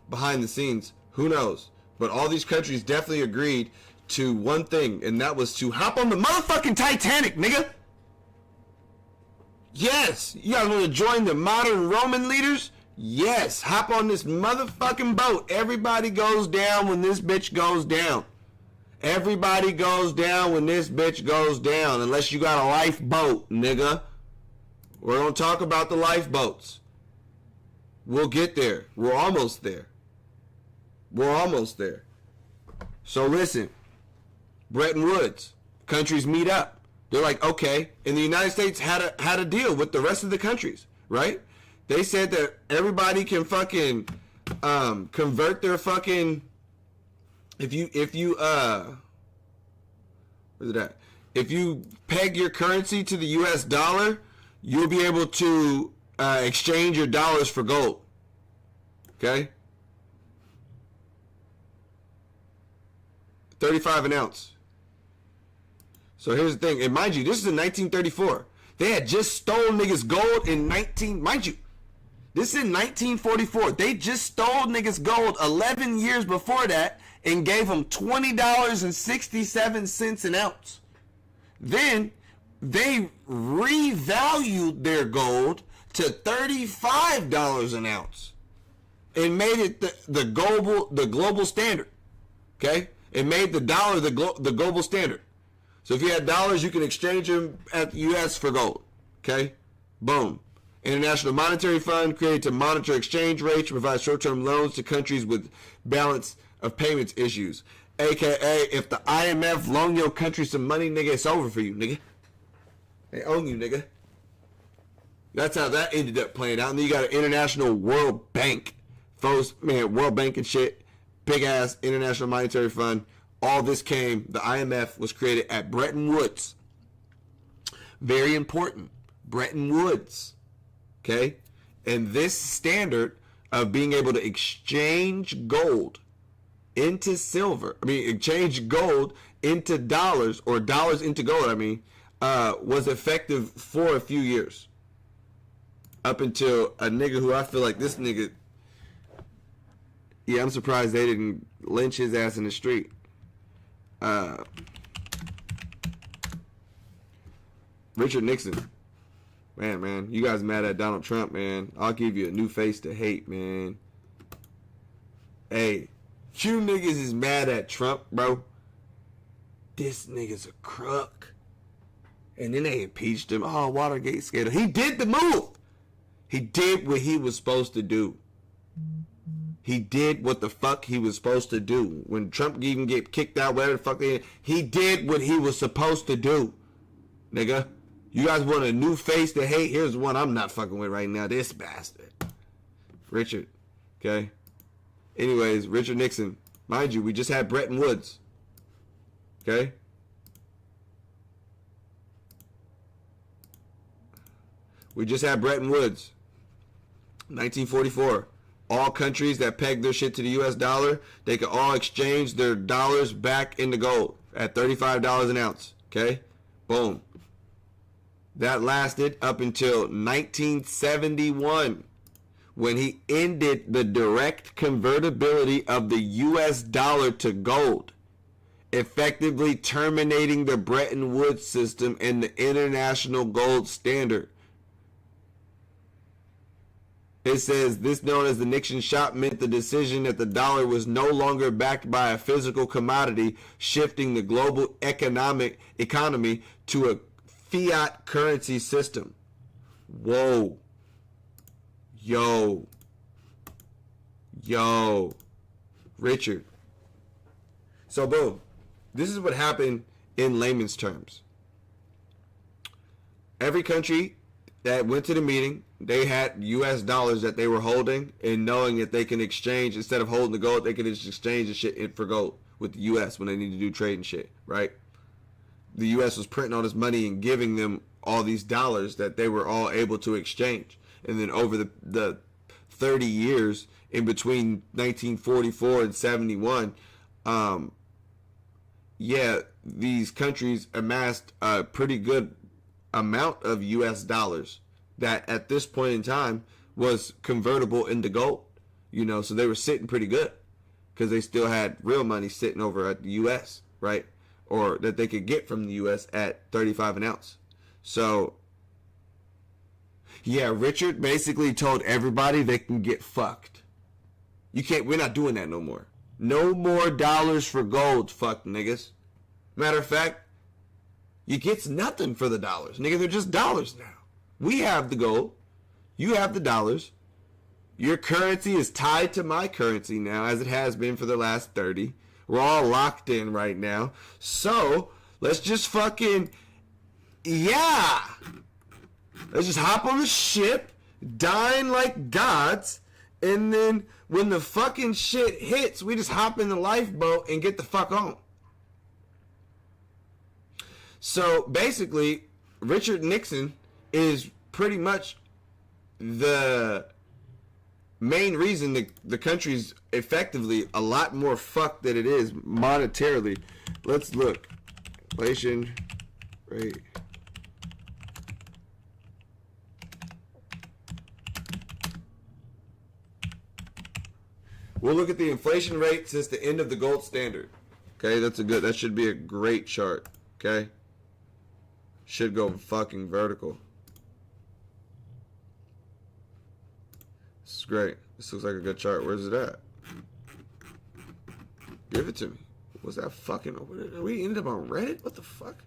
behind the scenes. Who knows? But all these countries definitely agreed to one thing, and that was to hop on the motherfucking Titanic, nigga. Yes. You guys want to join the modern Roman leaders? Yes. Hop on this motherfucking boat. Everybody goes down when this bitch goes down. Everybody goes down when this bitch goes down. Unless you got a lifeboat, nigga. We're going to talk about the lifeboats. We'll get there. We're almost there. We're almost there. So listen. Bretton Woods. Countries meet up. They're like, okay. And the United States had a deal with the rest of the countries, right? They said that everybody can fucking convert their fucking if you where's it at? If you peg your currency to the US dollar, you'll be able to exchange your dollars for gold. Okay? 35 an ounce. So here's the thing, and mind you, this is in 1934. They had just stole niggas gold in mind you, this is in 1944. They just stole niggas gold 11 years before that and gave them $20.67 an ounce. Then they revalued their gold to $35 an ounce and made it the global standard. Okay? It made the dollar the global standard. So if you had dollars, you can exchange them at the U.S. for gold. Okay? Boom. International Monetary Fund created to monitor exchange rates, provide short-term loans to countries with balance of payments issues. AKA, if the IMF loan your country some money, nigga, it's over for you, nigga. They own you, nigga. That's how that ended up playing out. And then you got an International World Bank. Folks, man, World Bank and shit. Big-ass International Monetary Fund. All this came, the IMF was created at Bretton Woods. Very important. Bretton Woods. Okay? And this standard of being able to exchange gold into silver, exchange gold into dollars, or dollars into gold, was effective for a few years. Up until a nigga who I feel like this nigga, yeah, I'm surprised they didn't lynch his ass in the street. Richard Nixon. Man, you guys mad at Donald Trump, man. I'll give you a new face to hate, man. Hey, you niggas is mad at Trump, bro. This nigga's a crook. And then they impeached him. Oh, Watergate scandal. He did the move. He did what he was supposed to do. He did what the fuck he was supposed to do. When Trump even get kicked out, whatever the fuck he did what he was supposed to do. Nigga, you guys want a new face to hate? Here's one I'm not fucking with right now. This bastard. Richard. Okay? Anyways, Richard Nixon. Mind you, we just had Bretton Woods. Okay? We just had Bretton Woods. 1944. All countries that peg their shit to the U.S. dollar, they can all exchange their dollars back into gold at $35 an ounce. Okay? Boom. That lasted up until 1971, when he ended the direct convertibility of the U.S. dollar to gold, effectively terminating the Bretton Woods system and the international gold standard. It says this, known as the Nixon shot, meant the decision that the dollar was no longer backed by a physical commodity, shifting the global economy to a fiat currency system. Whoa. Yo. Richard. So boom. This is what happened in layman's terms. Every country that went to the meeting, they had U.S. dollars that they were holding, and knowing that they can exchange, instead of holding the gold, they can just exchange the shit for gold with the U.S. when they need to do trade and shit, right? The U.S. was printing all this money and giving them all these dollars that they were all able to exchange. And then over the 30 years, in between 1944 and 71, these countries amassed a pretty good amount of U.S. dollars that at this point in time was convertible into gold. So they were sitting pretty good because they still had real money sitting over at the U.S., right? Or that they could get from the U.S. at 35 an ounce. So, yeah, Richard basically told everybody they can get fucked. We're not doing that no more. No more dollars for gold, fuck niggas. Matter of fact, you gets nothing for the dollars. Nigga, they're just dollars now. We have the gold. You have the dollars. Your currency is tied to my currency now, as it has been for the last 30. We're all locked in right now. So, let's just fucking, let's just hop on the ship, dine like gods, and then when the fucking shit hits, we just hop in the lifeboat and get the fuck on. So, basically, Richard Nixon is pretty much the main reason the country's effectively a lot more fucked than it is monetarily. Let's look. Inflation rate. We'll look at the inflation rate since the end of the gold standard. Okay, that should be a great chart. Okay? Should go fucking vertical. This is great. This looks like a good chart. Where's it at? Give it to me. What's that fucking... We ended up on Reddit? What the fuck?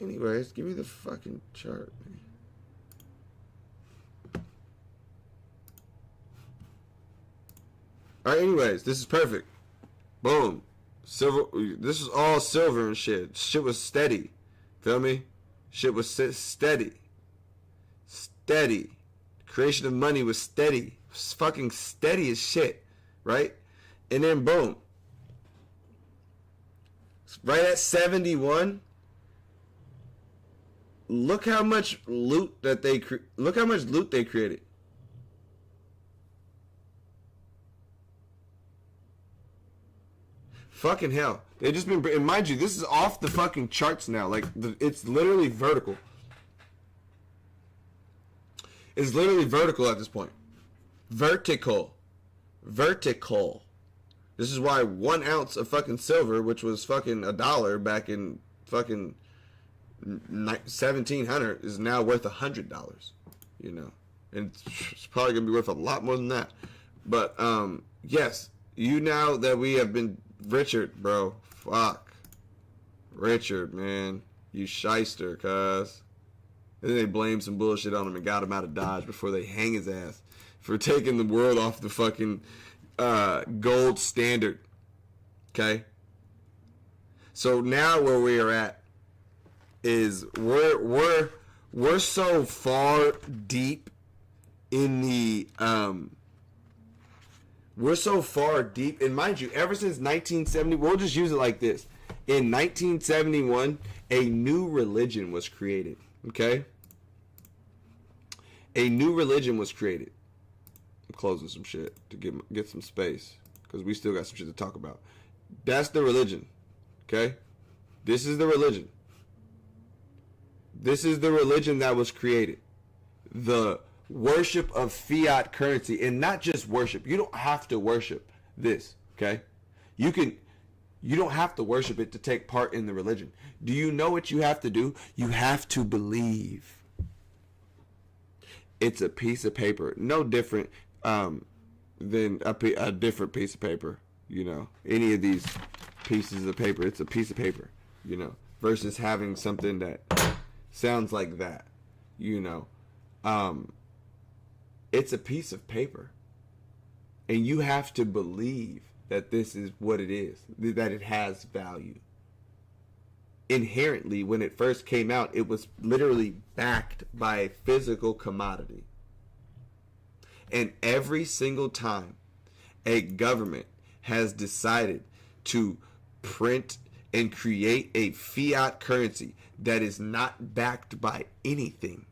Anyways, give me the fucking chart, man. Alright, anyways, this is perfect. Boom. Silver. This is all silver and shit. Shit was steady. Feel me? Shit was steady. Steady. Creation of money was steady. It was fucking steady as shit. Right? And then boom. Right at 71. Look how much loot they created. Fucking hell. They just been, and mind you, this is off the fucking charts now. Like, it's literally vertical. It's literally vertical at this point. Vertical. This is why 1 ounce of fucking silver, which was fucking $1 back in fucking 1700, is now worth $100. And it's probably gonna be worth a lot more than that. But yes, now that we have been Richard, bro. Fuck. Richard, man. You shyster, cuz. And then they blamed some bullshit on him and got him out of Dodge before they hang his ass for taking the world off the fucking gold standard. Okay? So now where we are at is we're so far deep in the we're so far deep, and mind you, ever since 1970, we'll just use it like this. In 1971, a new religion was created, okay? A new religion was created. I'm closing some shit to get some space, because we still got some shit to talk about. That's the religion, okay? This is the religion. This is the religion that was created. The worship of fiat currency, and not just worship. You don't have to worship this, okay? You don't have to worship it to take part in the religion. Do you know what you have to do? You have to believe. It's a piece of paper, no different than a different piece of paper. Any of these pieces of paper, it's a piece of paper. Versus having something that sounds like that. It's a piece of paper. And you have to believe that this is what it is, that it has value. Inherently, when it first came out, it was literally backed by a physical commodity. And every single time a government has decided to print and create a fiat currency that is not backed by anything,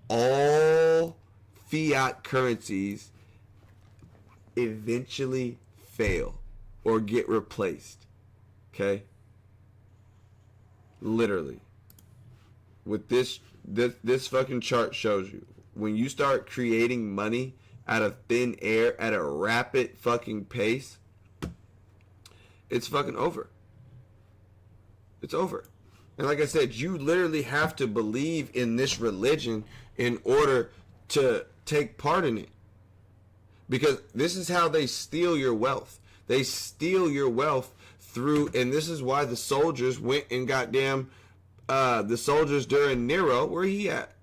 all fiat currencies eventually fail or get replaced. Okay? Literally. With this fucking chart shows you, when you start creating money out of thin air at a rapid fucking pace, it's fucking over. It's over. And like I said, you literally have to believe in this religion in order to take part in it. Because this is how they steal your wealth. They steal your wealth through, and this is why the soldiers went and goddamn, the soldiers during Nero, where he at?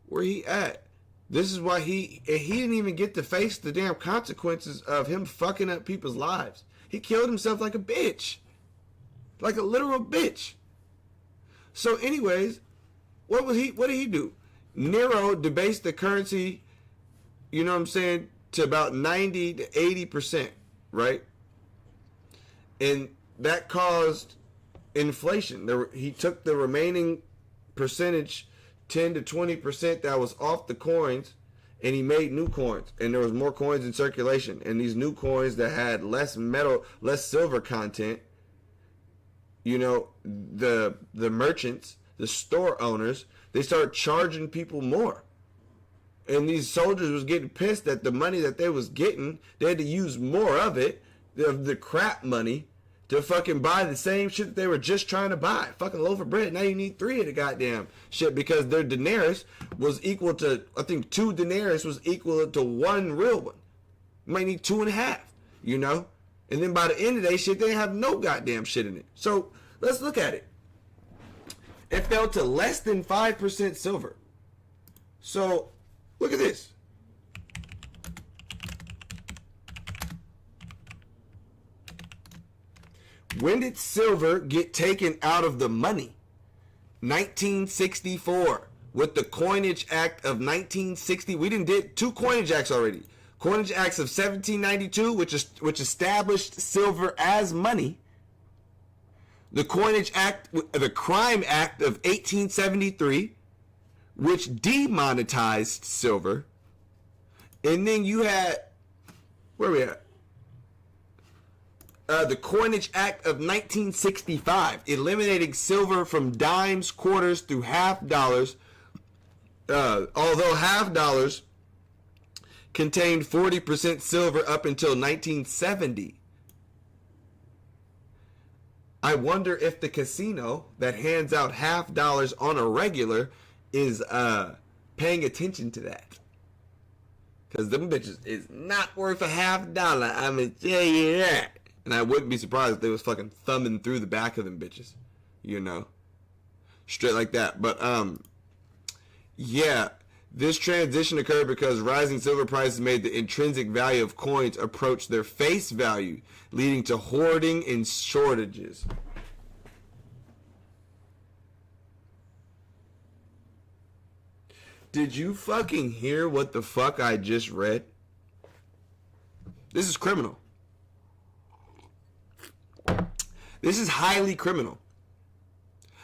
Where he at? This is why he didn't even get to face the damn consequences of him fucking up people's lives. He killed himself like a bitch. Like a literal bitch. So anyways, what did he do? Nero debased the currency, you know what I'm saying, to about 90 to 80%, right? And that caused inflation. He took the remaining percentage, 10 to 20% that was off the coins, and he made new coins. And there was more coins in circulation. And these new coins that had less metal, less silver content, you know, the merchants, the store owners, they started charging people more. And these soldiers was getting pissed that the money that they was getting, they had to use more of it, the crap money, to fucking buy the same shit that they were just trying to buy. Fucking loaf of bread. Now you need 3 of the goddamn shit because their denarius was equal to, I think 2 denarius was equal to 1 real one. You might need 2.5, you know? And then by the end of the day, shit, they have no goddamn shit in it. So let's look at it. It fell to less than 5% silver. So look at this. When did silver get taken out of the money? 1964. With the Coinage Act of 1960. We did 2 Coinage Acts already. Coinage Acts of 1792, which established silver as money. The Coinage Act, the Crime Act of 1873, which demonetized silver. And then you had, where are we at? The Coinage Act of 1965, eliminating silver from dimes, quarters, through half dollars. Although half dollars contained 40% silver up until 1970. I wonder if the casino that hands out half dollars on a regular is paying attention to that. Because them bitches is not worth a half dollar, I'm going to tell you that. And I wouldn't be surprised if they was fucking thumbing through the back of them bitches. You know? Straight like that. But, yeah. This transition occurred because rising silver prices made the intrinsic value of coins approach their face value, leading to hoarding and shortages. Did you fucking hear what the fuck I just read? This is criminal. This is highly criminal.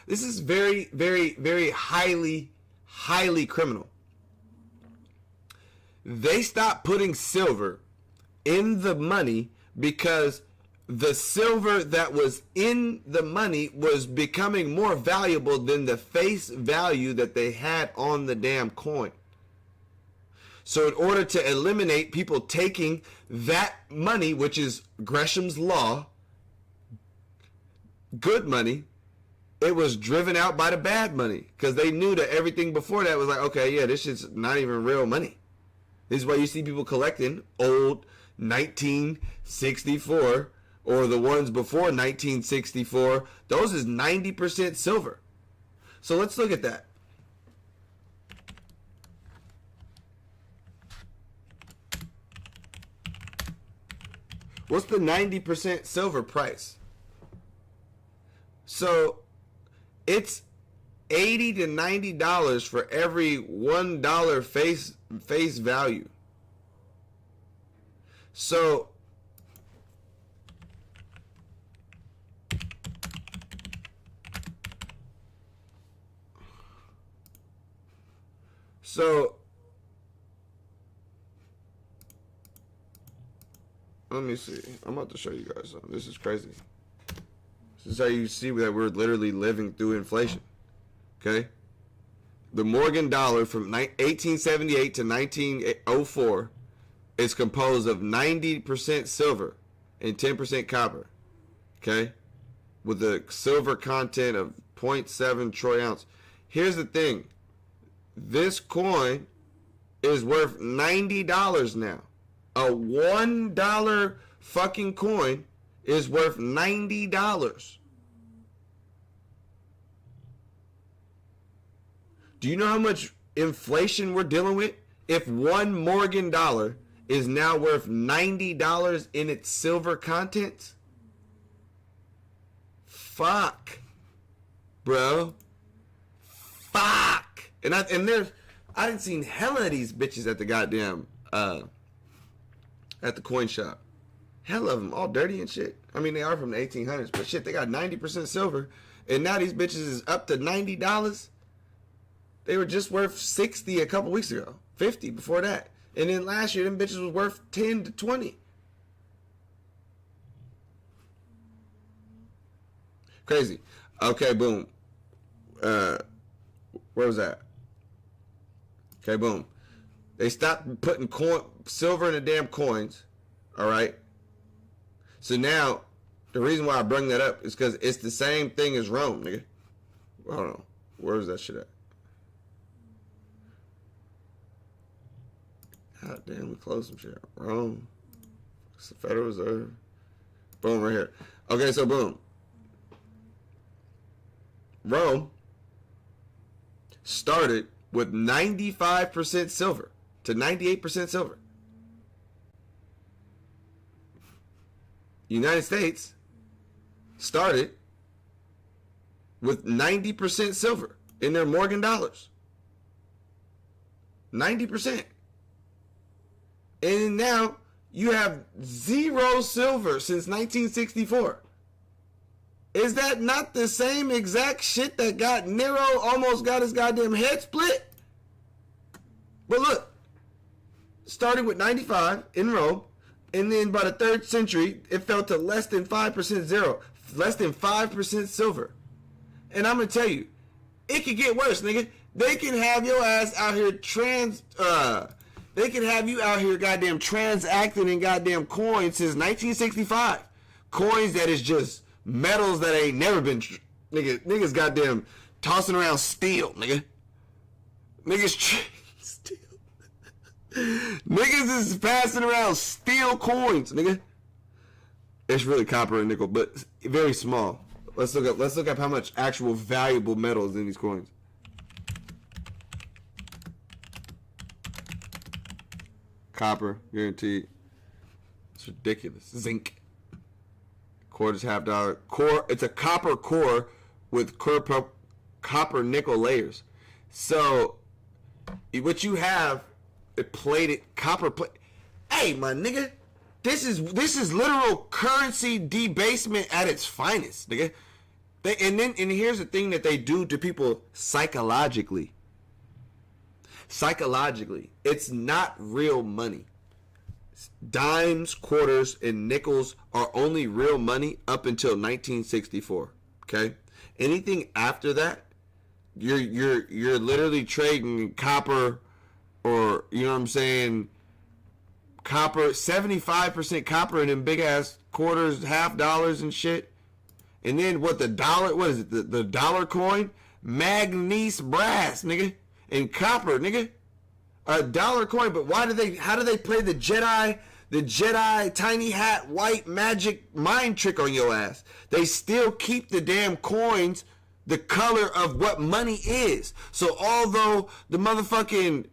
This is very, very, very highly, highly criminal. They stopped putting silver in the money because the silver that was in the money was becoming more valuable than the face value that they had on the damn coin. So in order to eliminate people taking that money, which is Gresham's law, good money, it was driven out by the bad money because they knew that everything before that was like, okay, yeah, this shit's not even real money. This is why you see people collecting old 1964 or the ones before 1964. Those is 90% silver. So let's look at that. What's the 90% silver price? So it's $80 to $90 for every $1 face value. So Let me see. I'm about to show you guys something. This is crazy. This is how you see that we're literally living through inflation. Okay? The Morgan dollar from 1878 to 1904 is composed of 90% silver and 10% copper. Okay? With a silver content of 0.7 troy ounce. Here's the thing. This coin is worth $90 now. A $1 fucking coin is worth $90. Do you know how much inflation we're dealing with? If one Morgan dollar is now worth $90 in its silver contents? Fuck. Bro. Fuck. And I didn't seen hella of these bitches at the goddamn at the coin shop. Hell of them, all dirty and shit. I mean, they are from the 1800s, but shit, they got 90% silver, and now these bitches is up to $90. They were just worth 60 a couple weeks ago, 50 before that, and then last year them bitches was worth 10 to 20. Crazy. Okay, boom. Where was that? Okay, boom. They stopped putting silver in the damn coins. All right. So now, the reason why I bring that up is because it's the same thing as Rome, nigga. Hold on. Where's that shit at? God damn, we closed some shit. Rome. It's the Federal Reserve. Boom, right here. Okay, so boom. Rome started with 95% silver to 98% silver. United States started with 90% silver in their Morgan dollars. 90%. And now you have zero silver since 1964. Is that not the same exact shit that got Nero almost got his goddamn head split? But look, starting with 95 in Rome, and then by the 3rd century, it fell to less than 5% less than 5% silver. And I'm gonna tell you, it could get worse, nigga. They can have your ass out here they can have you out here goddamn transacting in goddamn coins since 1965. Coins that is just metals that ain't never been, niggas goddamn tossing around steel, nigga. Niggas steel. Niggas is passing around steel coins, nigga. It's really copper and nickel, but very small. Let's look up how much actual valuable metal is in these coins. Copper, guaranteed. It's ridiculous. Zinc. Quarters, $50 core. It's a copper core with copper nickel layers. So what you have, a plated copper plate. Hey, my nigga, this is literal currency debasement at its finest, nigga. And here's the thing that they do to people psychologically. Psychologically, it's not real money. Dimes, quarters, and nickels are only real money up until 1964. Okay, anything after that, you're literally trading copper, or you know what I'm saying, copper, 75% copper in them big ass quarters, $50 and shit. And then what the dollar? What is it? The dollar coin, manganese, brass, nigga. And copper, nigga. A dollar coin, but how do they play the Jedi tiny hat white magic mind trick on your ass? They still keep the damn coins the color of what money is. So although the motherfucking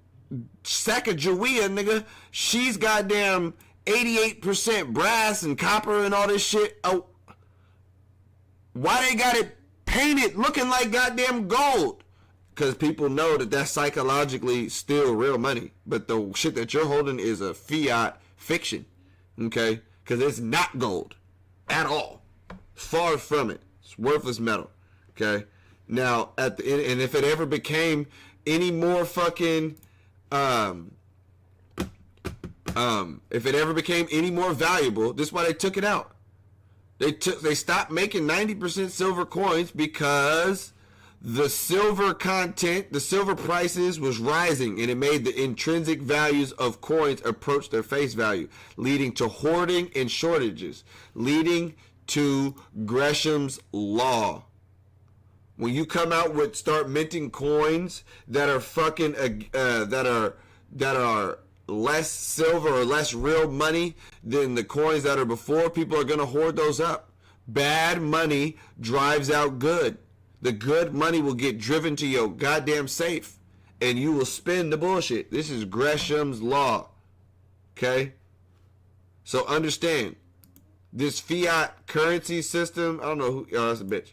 Sacagawea, nigga, she's goddamn 88% brass and copper and all this shit. Oh, why they got it painted looking like goddamn gold? Because people know that that's psychologically still real money. But the shit that you're holding is a fiat fiction. Okay? Because it's not gold. At all. Far from it. It's worthless metal. Okay? Now, and if it ever became any more fucking If it ever became any more valuable, this is why they took it out. They stopped making 90% silver coins because the silver content, the silver prices was rising, and it made the intrinsic values of coins approach their face value, leading to hoarding and shortages, leading to Gresham's law. When you come out with start minting coins that are fucking that are less silver or less real money than the coins that are before, people are gonna hoard those up. Bad money drives out good. The good money will get driven to your goddamn safe, and you will spend the bullshit. This is Gresham's law. Okay? So understand, this fiat currency system, I don't know who, oh, that's a bitch.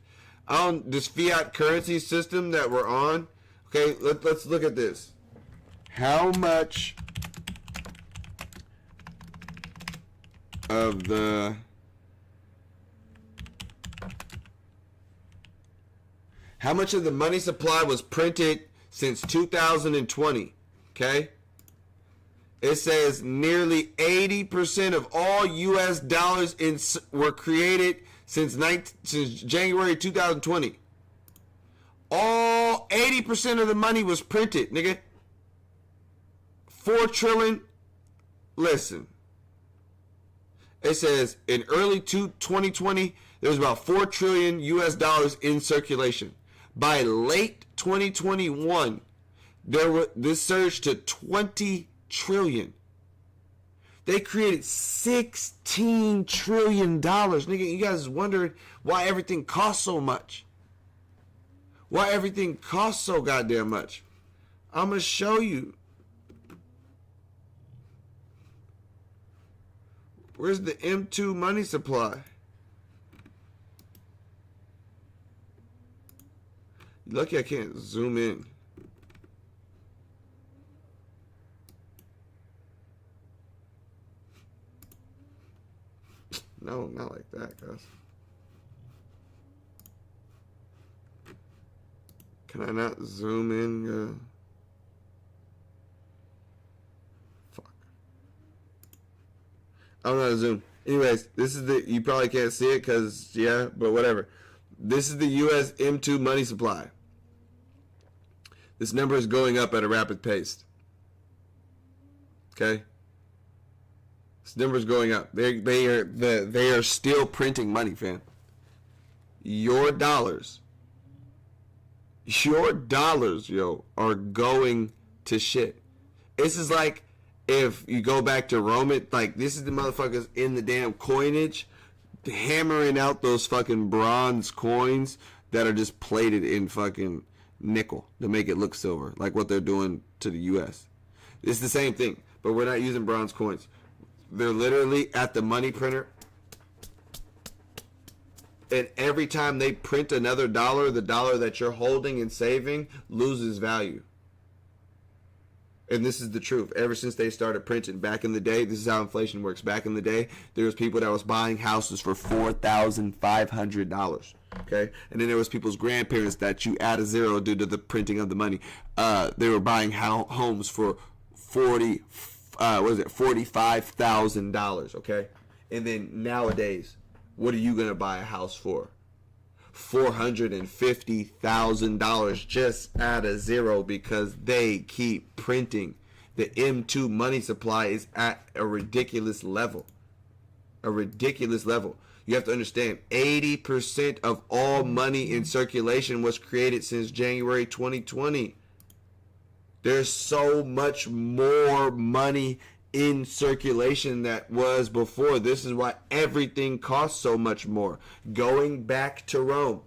This fiat currency system that we're on, okay, let's look at this. How much of the money supply was printed since 2020? Okay? It says nearly 80% of all U.S. dollars were created since January 2020. All 80% of the money was printed, nigga. 4 trillion. Listen. It says in early 2020, there was about 4 trillion U.S. dollars in circulation. By late 2021, this surged to 20 trillion. They created $16 trillion. Nigga, you guys wondering why everything costs so much. Why everything costs so goddamn much. I'm going to show you. Where's the M2 money supply? Lucky I can't zoom in. No, not like that, guys. Can I not zoom in? Fuck. I don't know how to zoom. Anyways, this is you probably can't see it because, yeah, but whatever. This is the US M2 money supply. This number is going up at a rapid pace. Okay? This number is going up. They are still printing money, fam. Your dollars, yo, are going to shit. This is like if you go back to Roman, like this is the motherfuckers in the damn coinage hammering out those fucking bronze coins that are just plated in fucking nickel to make it look silver, like what they're doing to the US. It's the same thing, but we're not using bronze coins. They're literally at the money printer, and every time they print another dollar, the dollar that you're holding and saving loses value. And this is the truth. Ever since they started printing back in the day, this is how inflation works. Back in the day, there was people that was buying houses for $4,500. Okay, and then there was people's grandparents that you add a zero due to the printing of the money. They were buying homes for $45,000. Okay, and then nowadays, what are you gonna buy a house for? $450,000. Just add a zero because they keep printing. The M2 money supply is at a ridiculous level. A ridiculous level. You have to understand, 80% of all money in circulation was created since January 2020. There's so much more money in circulation that was before. This is why everything costs so much more. Going back to Rome,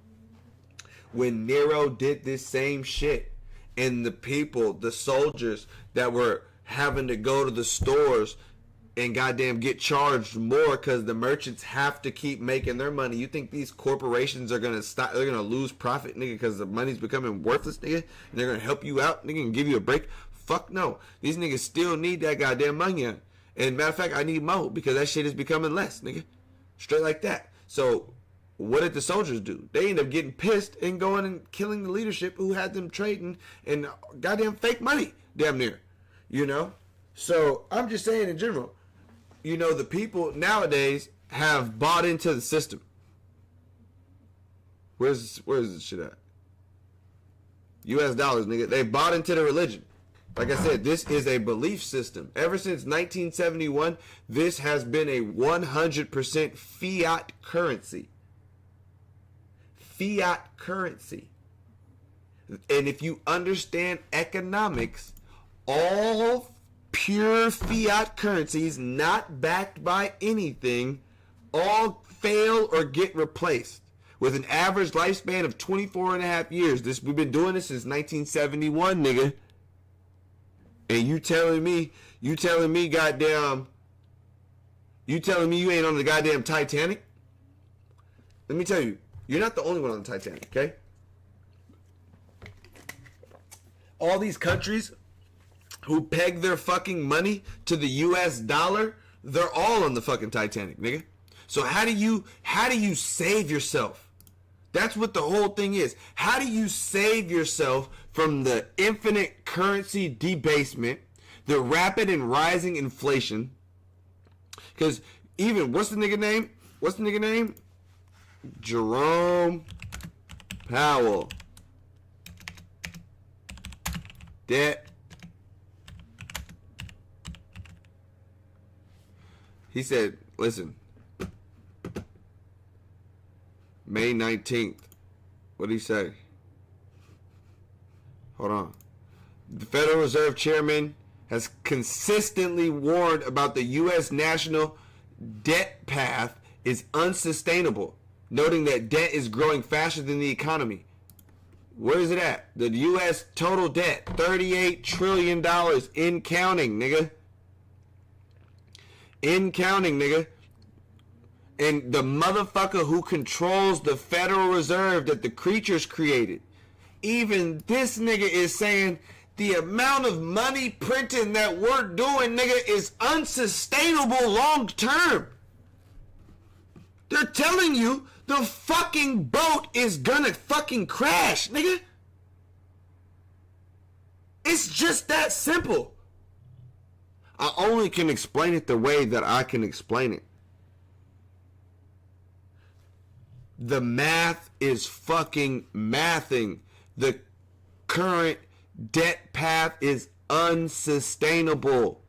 when Nero did this same shit, and the people, the soldiers that were having to go to the stores and goddamn get charged more because the merchants have to keep making their money. You think these corporations are gonna stop? They're gonna lose profit, nigga, because the money's becoming worthless, nigga, and they're gonna help you out, nigga, and give you a break? Fuck no. These niggas still need that goddamn money. And matter of fact, I need more because that shit is becoming less, nigga. Straight like that. So what did the soldiers do? They end up getting pissed and going and killing the leadership who had them trading in goddamn fake money, damn near. You know? So I'm just saying in general, you know, the people nowadays have bought into the system. Where's this shit at? US dollars, nigga. They bought into the religion. Like I said, this is a belief system. Ever since 1971, this has been a 100% fiat currency. Fiat currency. And if you understand economics, all pure fiat currencies not backed by anything all fail or get replaced. With an average lifespan of 24 and a half years. We've been doing this since 1971, nigga. And you telling me, goddamn, you telling me you ain't on the goddamn Titanic? Let me tell you, you're not the only one on the Titanic, okay? All these countries who peg their fucking money to the US dollar, they're all on the fucking Titanic, nigga. So how do you save yourself? That's what the whole thing is. How do you save yourself from the infinite currency debasement, the rapid and rising inflation? Because even, what's the nigga name? Jerome Powell. Debt. He said, listen, May 19th. What did he say? Hold on. The Federal Reserve Chairman has consistently warned about the U.S. national debt path is unsustainable, noting that debt is growing faster than the economy. Where is it at? The U.S. total debt, $38 trillion in counting, nigga. In counting, nigga. And the motherfucker who controls the Federal Reserve that the creatures created, even this nigga is saying the amount of money printing that we're doing, nigga, is unsustainable long term. They're telling you the fucking boat is gonna fucking crash, nigga. It's just that simple. I only can explain it the way that I can explain it. The math is fucking mathing. The current debt path is unsustainable.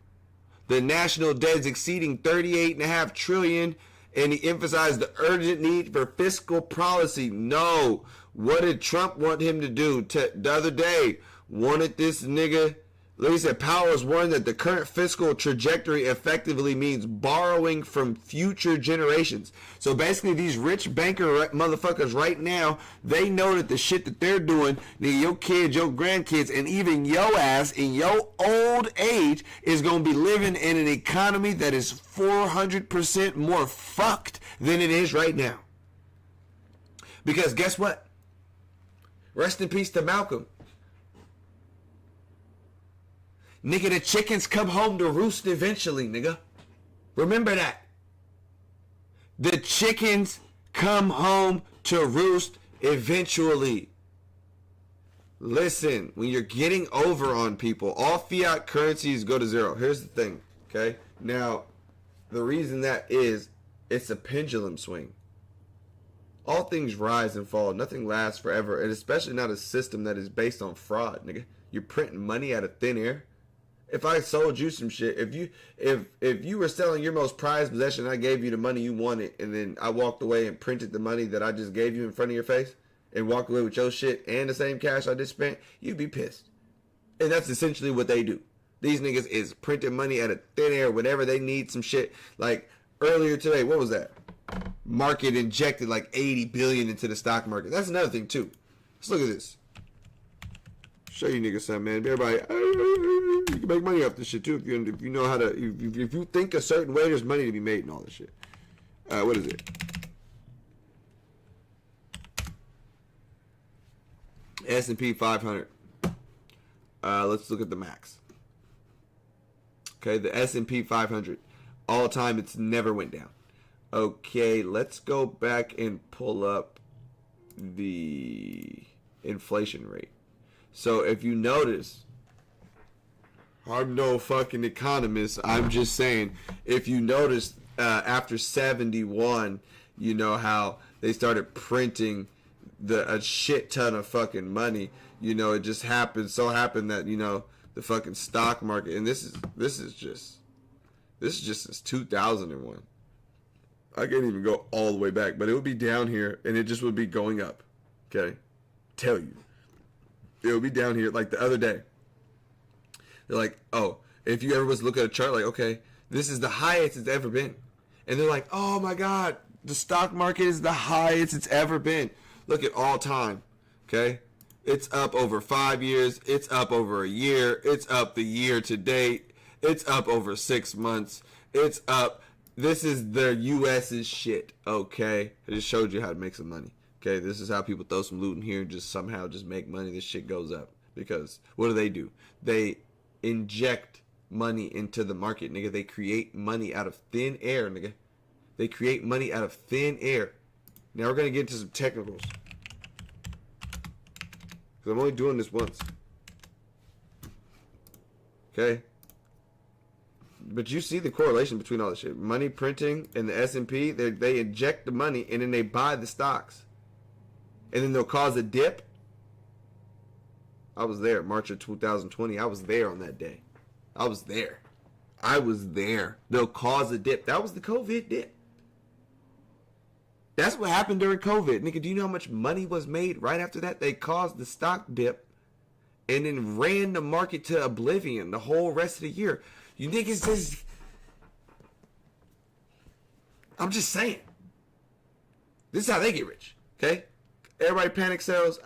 The national debt is exceeding $38.5 trillion, and he emphasized the urgent need for fiscal policy. No. What did Trump want him to do? The other day, wanted this nigga... Like he said, Powell has warned that the current fiscal trajectory effectively means borrowing from future generations. So basically, these rich banker motherfuckers right now, they know that the shit that they're doing, nigga, your kids, your grandkids, and even your ass in your old age is going to be living in an economy that is 400% more fucked than it is right now. Because guess what? Rest in peace to Malcolm. Nigga, the chickens come home to roost eventually, nigga. Remember that. The chickens come home to roost eventually. Listen, when you're getting over on people, all fiat currencies go to zero. Here's the thing, okay? Now, the reason that is, it's a pendulum swing. All things rise and fall. Nothing lasts forever, and especially not a system that is based on fraud, nigga. You're printing money out of thin air. If I sold you some shit, if you were selling your most prized possession, I gave you the money you wanted, and then I walked away and printed the money that I just gave you in front of your face, and walked away with your shit and the same cash I just spent, you'd be pissed. And that's essentially what they do. These niggas is printing money out of thin air whenever they need some shit. Like earlier today, what was that? Market injected like $80 billion into the stock market. That's another thing too. Let's look at this. Show you niggas something, man. Everybody, you can make money off this shit too if you know how to. If you think a certain way, there's money to be made and all this shit. What is it? S&P 500. Let's look at the max. Okay, the S&P 500. All time, it's never went down. Okay, let's go back and pull up the inflation rate. So if you notice, I'm no fucking economist. I'm just saying, if you notice, after 71, you know how they started printing a shit ton of fucking money. You know, it just happened that, you know, the fucking stock market, and this is just since 2001. I can't even go all the way back, but it would be down here, and it just would be going up. Okay, tell you, it would be down here. Like the other day, they're like, oh, if you ever was to look at a chart, like, okay, this is the highest it's ever been, and they're like, oh my god, the stock market is the highest it's ever been. Look at all time. Okay, it's up over 5 years. It's up over a year. It's up the year to date. It's up over 6 months. It's up. This is the U.S.'s shit, okay? I just showed you how to make some money, okay? This is how people throw some loot in here and just somehow just make money. This shit goes up because what do? They inject money into the market, nigga. They create money out of thin air, nigga. They create money out of thin air. Now we're going to get into some technicals because I'm only doing this once, okay? But you see the correlation between all this shit. Money printing and the S&P, they inject the money and then they buy the stocks. And then they'll cause a dip. I was there, March of 2020. I was there on that day. I was there. They'll cause a dip. That was the COVID dip. That's what happened during COVID. Nigga, do you know how much money was made right after that? They caused the stock dip and then ran the market to oblivion the whole rest of the year. You niggas just... I'm just saying. This is how they get rich, okay? Everybody panic sells.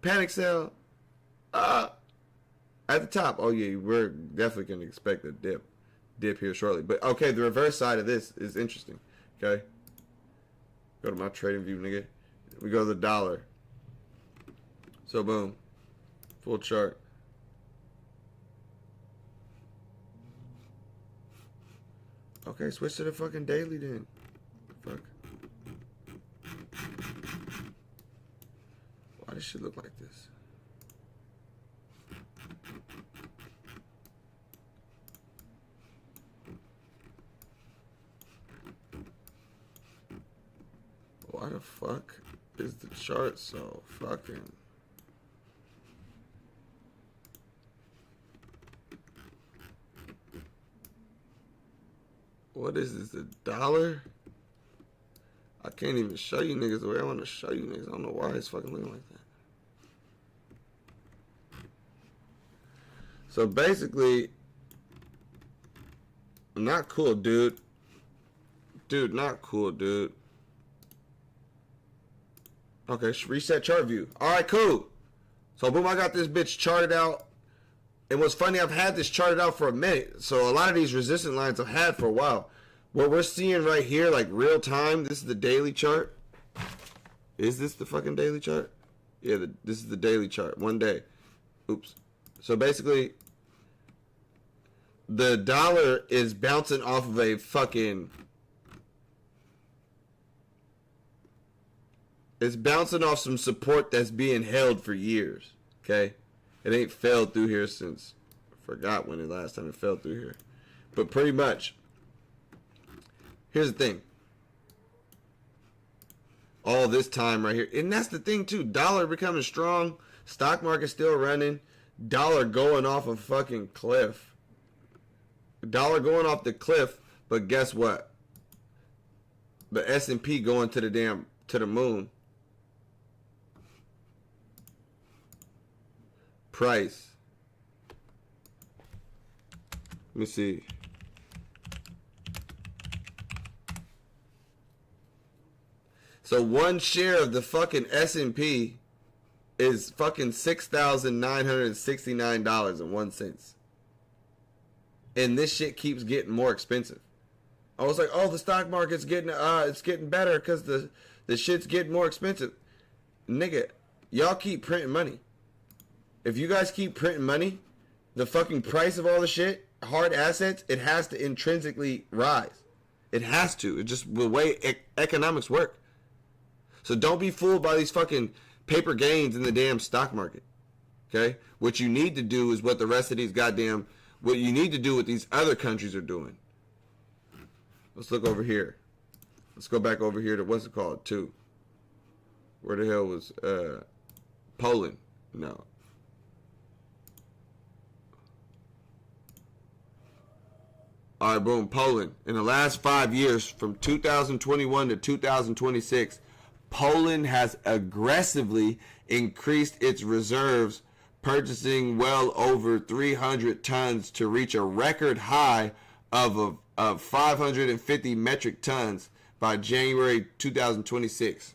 Panic sell. At the top. Oh, yeah, we're definitely going to expect a dip here shortly. But, okay, the reverse side of this is interesting, okay? Go to my trading view, nigga. We go to the dollar. So, boom. Full chart. Okay, switch to the fucking daily then. Fuck. Why does shit look like this? Why the fuck is the chart so fucking... What is this, a dollar? I can't even show you niggas the way I want to show you niggas. I don't know why it's fucking looking like that. So basically, not cool, dude. Dude, not cool, dude. Okay, reset chart view. Alright, cool. So boom, I got this bitch charted out. And what's funny, I've had this charted out for a minute. So a lot of these resistance lines I've had for a while. What we're seeing right here, like real time, this is the daily chart. Is this the fucking daily chart? Yeah, this is the daily chart. 1 day. Oops. So basically, the dollar is bouncing off of a fucking... It's bouncing off some support that's being held for years. Okay? It ain't fell through here since... I forgot when the last time it fell through here. But pretty much... Here's the thing. All this time right here. And that's the thing too. Dollar becoming strong. Stock market still running. Dollar going off a fucking cliff. Dollar going off the cliff. But guess what? The S&P going to the moon. Price. Let me see. So one share of the fucking S&P is fucking $6,969.01. And this shit keeps getting more expensive. I was like, oh, the stock market's getting it's getting better because the shit's getting more expensive. Nigga, y'all keep printing money. If you guys keep printing money, the fucking price of all the shit, hard assets, it has to intrinsically rise. It has to. It's just the way economics work. So don't be fooled by these fucking paper gains in the damn stock market. Okay? What you need to do is what the rest of these goddamn what you need to do, what these other countries are doing. Let's look over here. Let's go back over here to what's it called too. Where the hell was Poland? No. All right, boom, Poland. In the last 5 years, from 2021 to 2026, Poland has aggressively increased its reserves, purchasing well over 300 tons to reach a record high of 550 metric tons by January 2026.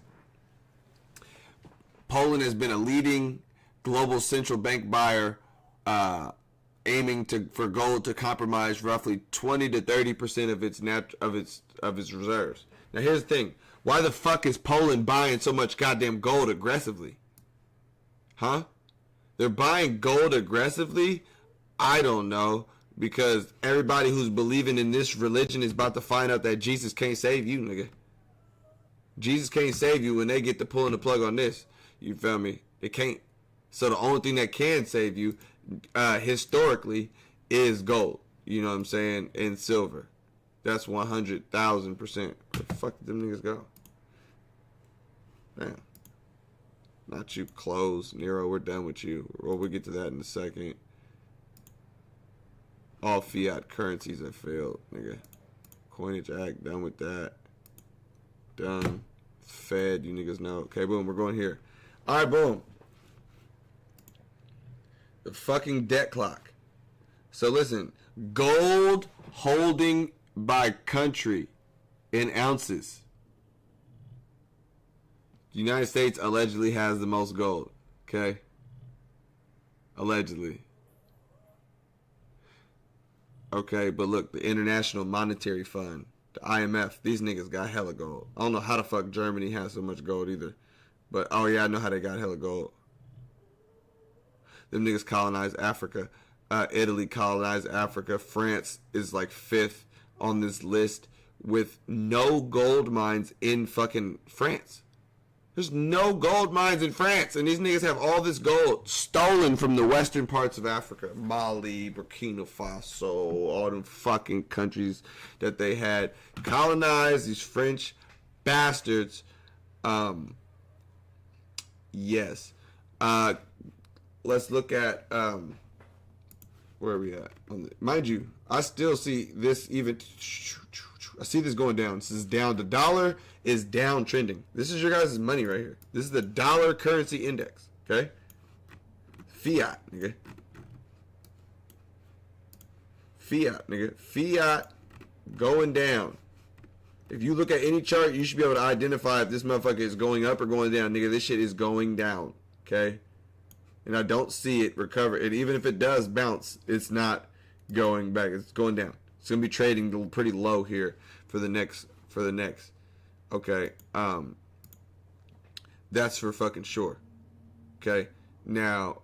Poland has been a leading global central bank buyer, aiming for gold to compromise roughly 20 to 30% of its reserves. Now here's the thing: why the fuck is Poland buying so much goddamn gold aggressively? Huh? They're buying gold aggressively? I don't know, because everybody who's believing in this religion is about to find out that Jesus can't save you, nigga. Jesus can't save you when they get to pulling the plug on this. You feel me? They can't. So the only thing that can save you, historically, is gold. You know what I'm saying? And silver. That's 100,000%. Where the fuck did them niggas go? Damn. Not you, close. Nero, we're done with you. Well, we'll get to that in a second. All fiat currencies have failed, nigga. Coinage Act, done with that. Done. Fed, you niggas know. Okay, boom, we're going here. Alright, boom. The fucking debt clock. So listen, gold holding by country in ounces. The United States allegedly has the most gold. Okay? Allegedly. Okay, but look, the International Monetary Fund, the IMF, these niggas got hella gold. I don't know how the fuck Germany has so much gold either. But, oh yeah, I know how they got hella gold. Them niggas colonized Africa. Italy colonized Africa. France is like 5th on this list with no gold mines in fucking France. There's no gold mines in France, and these niggas have all this gold stolen from the western parts of Africa. Mali, Burkina Faso, all them fucking countries that they had colonized, these French bastards. Yes. Let's look at where are we at? Mind you, I still see this even. I see this going down. This is down. The dollar is down trending. This is your guys' money right here. This is the dollar currency index. Okay? Fiat, nigga. Fiat, nigga. Fiat going down. If you look at any chart, you should be able to identify if this motherfucker is going up or going down. Nigga, this shit is going down. Okay? And I don't see it recover. And even if it does bounce, it's not going back. It's going down. It's gonna be trading pretty low here for the next. Okay. That's for fucking sure. Okay. Now,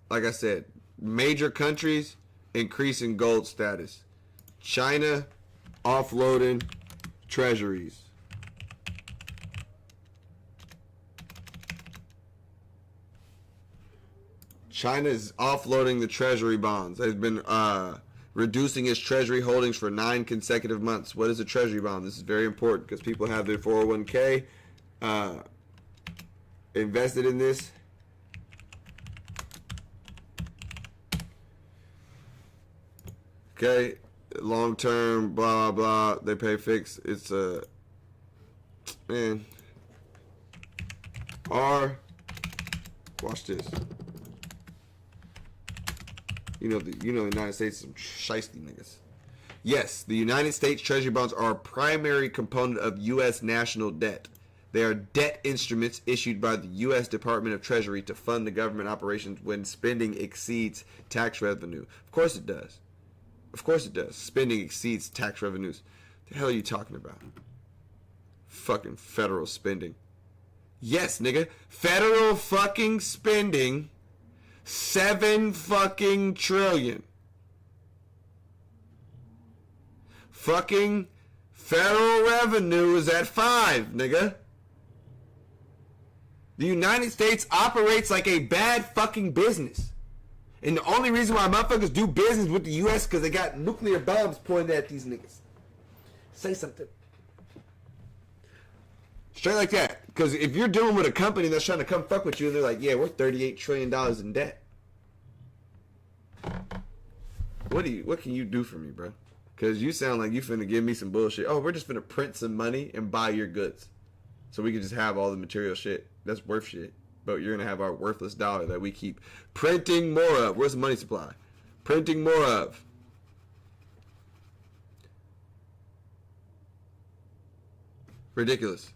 like I said, major countries increasing gold status. China offloading treasuries. China is offloading the treasury bonds. They've been reducing its treasury holdings for 9 consecutive months. What is a treasury bond? This is very important because people have their 401k invested in this. Okay, long term, blah blah. They pay fixed. It's man. Watch this. You know the United States is some shiesty niggas. Yes, the United States Treasury bonds are a primary component of U.S. national debt. They are debt instruments issued by the U.S. Department of Treasury to fund the government operations when spending exceeds tax revenue. Of course it does. Of course it does. Spending exceeds tax revenues. The hell are you talking about? Fucking federal spending. Yes, nigga. Federal fucking spending. 7 fucking trillion. Fucking federal revenue is at 5, nigga. The United States operates like a bad fucking business. And the only reason why motherfuckers do business with the U.S. because they got nuclear bombs pointed at these niggas. Say something. Straight like that. Because if you're dealing with a company that's trying to come fuck with you, and they're like, yeah, we're $38 trillion in debt. What can you do for me, bro? Because you sound like you finna give me some bullshit. Oh, we're just finna print some money and buy your goods. So we can just have all the material shit. That's worth shit. But you're gonna have our worthless dollar that we keep printing more of. Where's the money supply? Printing more of. Ridiculous.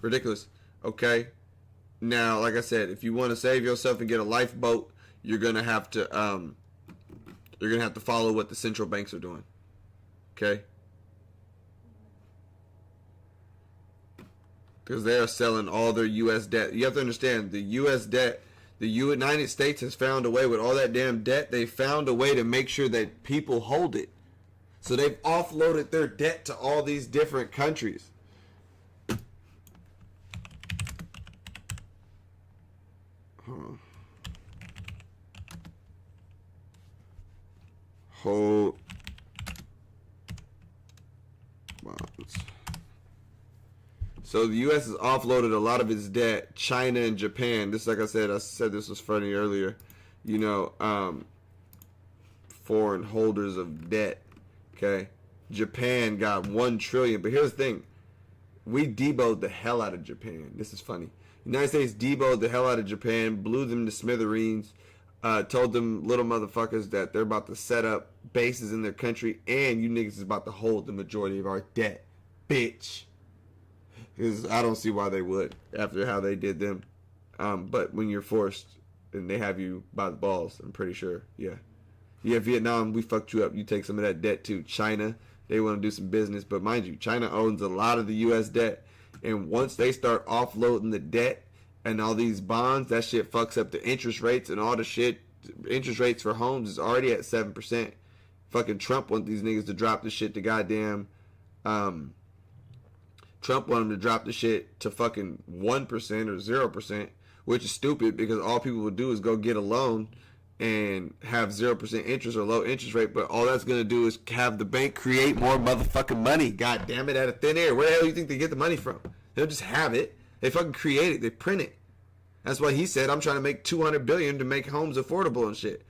Ridiculous. Okay. Now, like I said, if you want to save yourself and get a lifeboat, you're gonna have to follow what the central banks are doing. Okay? Because they are selling all their U.S. debt. You have to understand, the U.S. debt, the United States has found a way with all that damn debt, they found a way to make sure that people hold it. So they've offloaded their debt to all these different countries. Hold bonds. So the U.S. has offloaded a lot of its debt. China and Japan. This, like I said this was funny earlier. You know, foreign holders of debt. Okay, Japan got $1 trillion. But here's the thing: we deboed the hell out of Japan. This is funny. United States deboed the hell out of Japan, blew them to smithereens. Told them little motherfuckers that they're about to set up bases in their country, and you niggas is about to hold the majority of our debt, bitch. Because I don't see why they would after how they did them. But when you're forced and they have you by the balls, I'm pretty sure, yeah. Yeah, Vietnam, we fucked you up. You take some of that debt too. China, they want to do some business, but mind you, China owns a lot of the U.S. debt, and once they start offloading the debt and all these bonds, that shit fucks up the interest rates and all the shit. Interest rates for homes is already at 7%. Fucking Trump want these niggas to drop the shit to goddamn. Trump want them to drop the shit to fucking 1% or 0%, which is stupid because all people would do is go get a loan and have 0% interest or low interest rate, but all that's going to do is have the bank create more motherfucking money. God damn it, out of thin air. Where the hell do you think they get the money from? They don't just have it. They fucking create it. They print it. That's why he said, I'm trying to make $200 billion to make homes affordable and shit.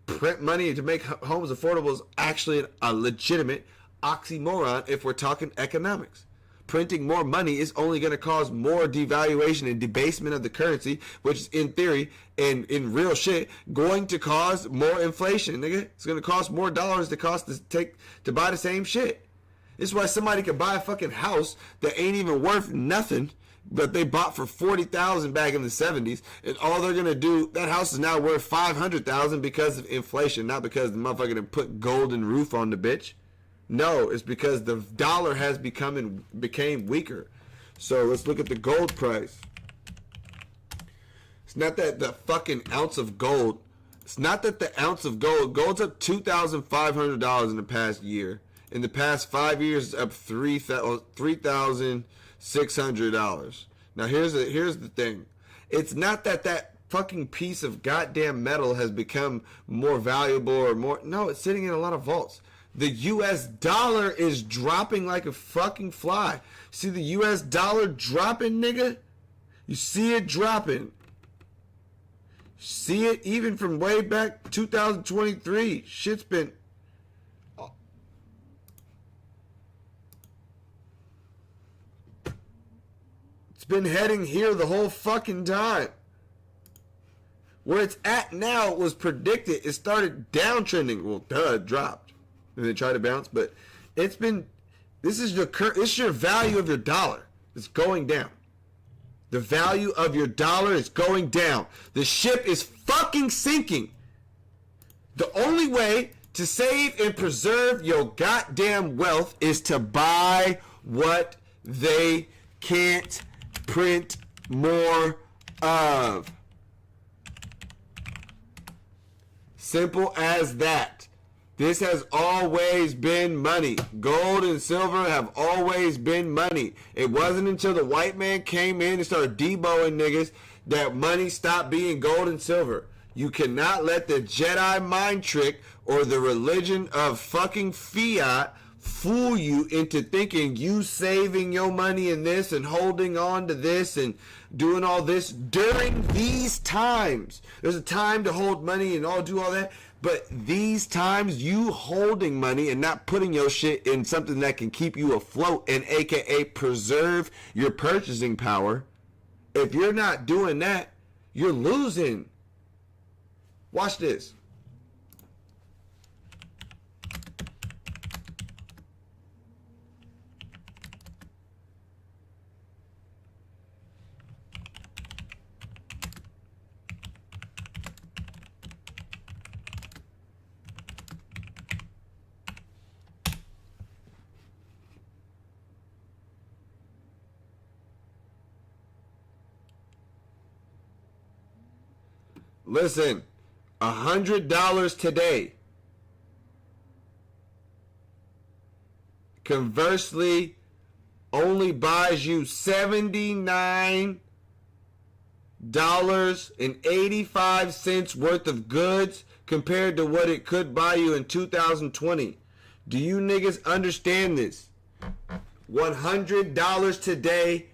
Print money to make homes affordable is actually a legitimate oxymoron if we're talking economics. Printing more money is only going to cause more devaluation and debasement of the currency, which is in theory and in real shit going to cause more inflation, nigga. It's going to cost more dollars to buy the same shit. This is why somebody could buy a fucking house that ain't even worth nothing, but they bought for $40,000 back in the 70s, and all they're gonna do, that house is now worth $500,000 because of inflation, not because the motherfucker done put golden roof on the bitch. No, it's because the dollar has became weaker. So let's look at the gold price. It's not that the fucking ounce of gold. It's not that the ounce of gold's up $2,500 in the past year. In the past 5 years, it's up $3,600. Now here's the thing. It's not that fucking piece of goddamn metal has become more valuable or more. No, it's sitting in a lot of vaults. The U.S. dollar is dropping like a fucking fly. See the U.S. dollar dropping, nigga? You see it dropping. See it even from way back 2023. Shit's been... It's been heading here the whole fucking time. Where it's at now was predicted. It started downtrending. Well, it dropped. And they tried to bounce, but it's been... This is your value of your dollar. It's going down. The value of your dollar is going down. The ship is fucking sinking. The only way to save and preserve your goddamn wealth is to buy what they can't print more of. Simple as that. This has always been money. Gold and silver have always been money. It wasn't until the white man came in and started deboing niggas that money stopped being gold and silver. You cannot let the Jedi mind trick or the religion of fucking fiat fool you into thinking you saving your money in this and holding on to this and doing all this during these times. There's a time to hold money and all do all that, but these times you holding money and not putting your shit in something that can keep you afloat and aka preserve your purchasing power. If you're not doing that, you're losing. Watch this. Listen, $100 today. Conversely, only buys you $79.85 worth of goods compared to what it could buy you in 2020. Do you niggas understand this? $100 today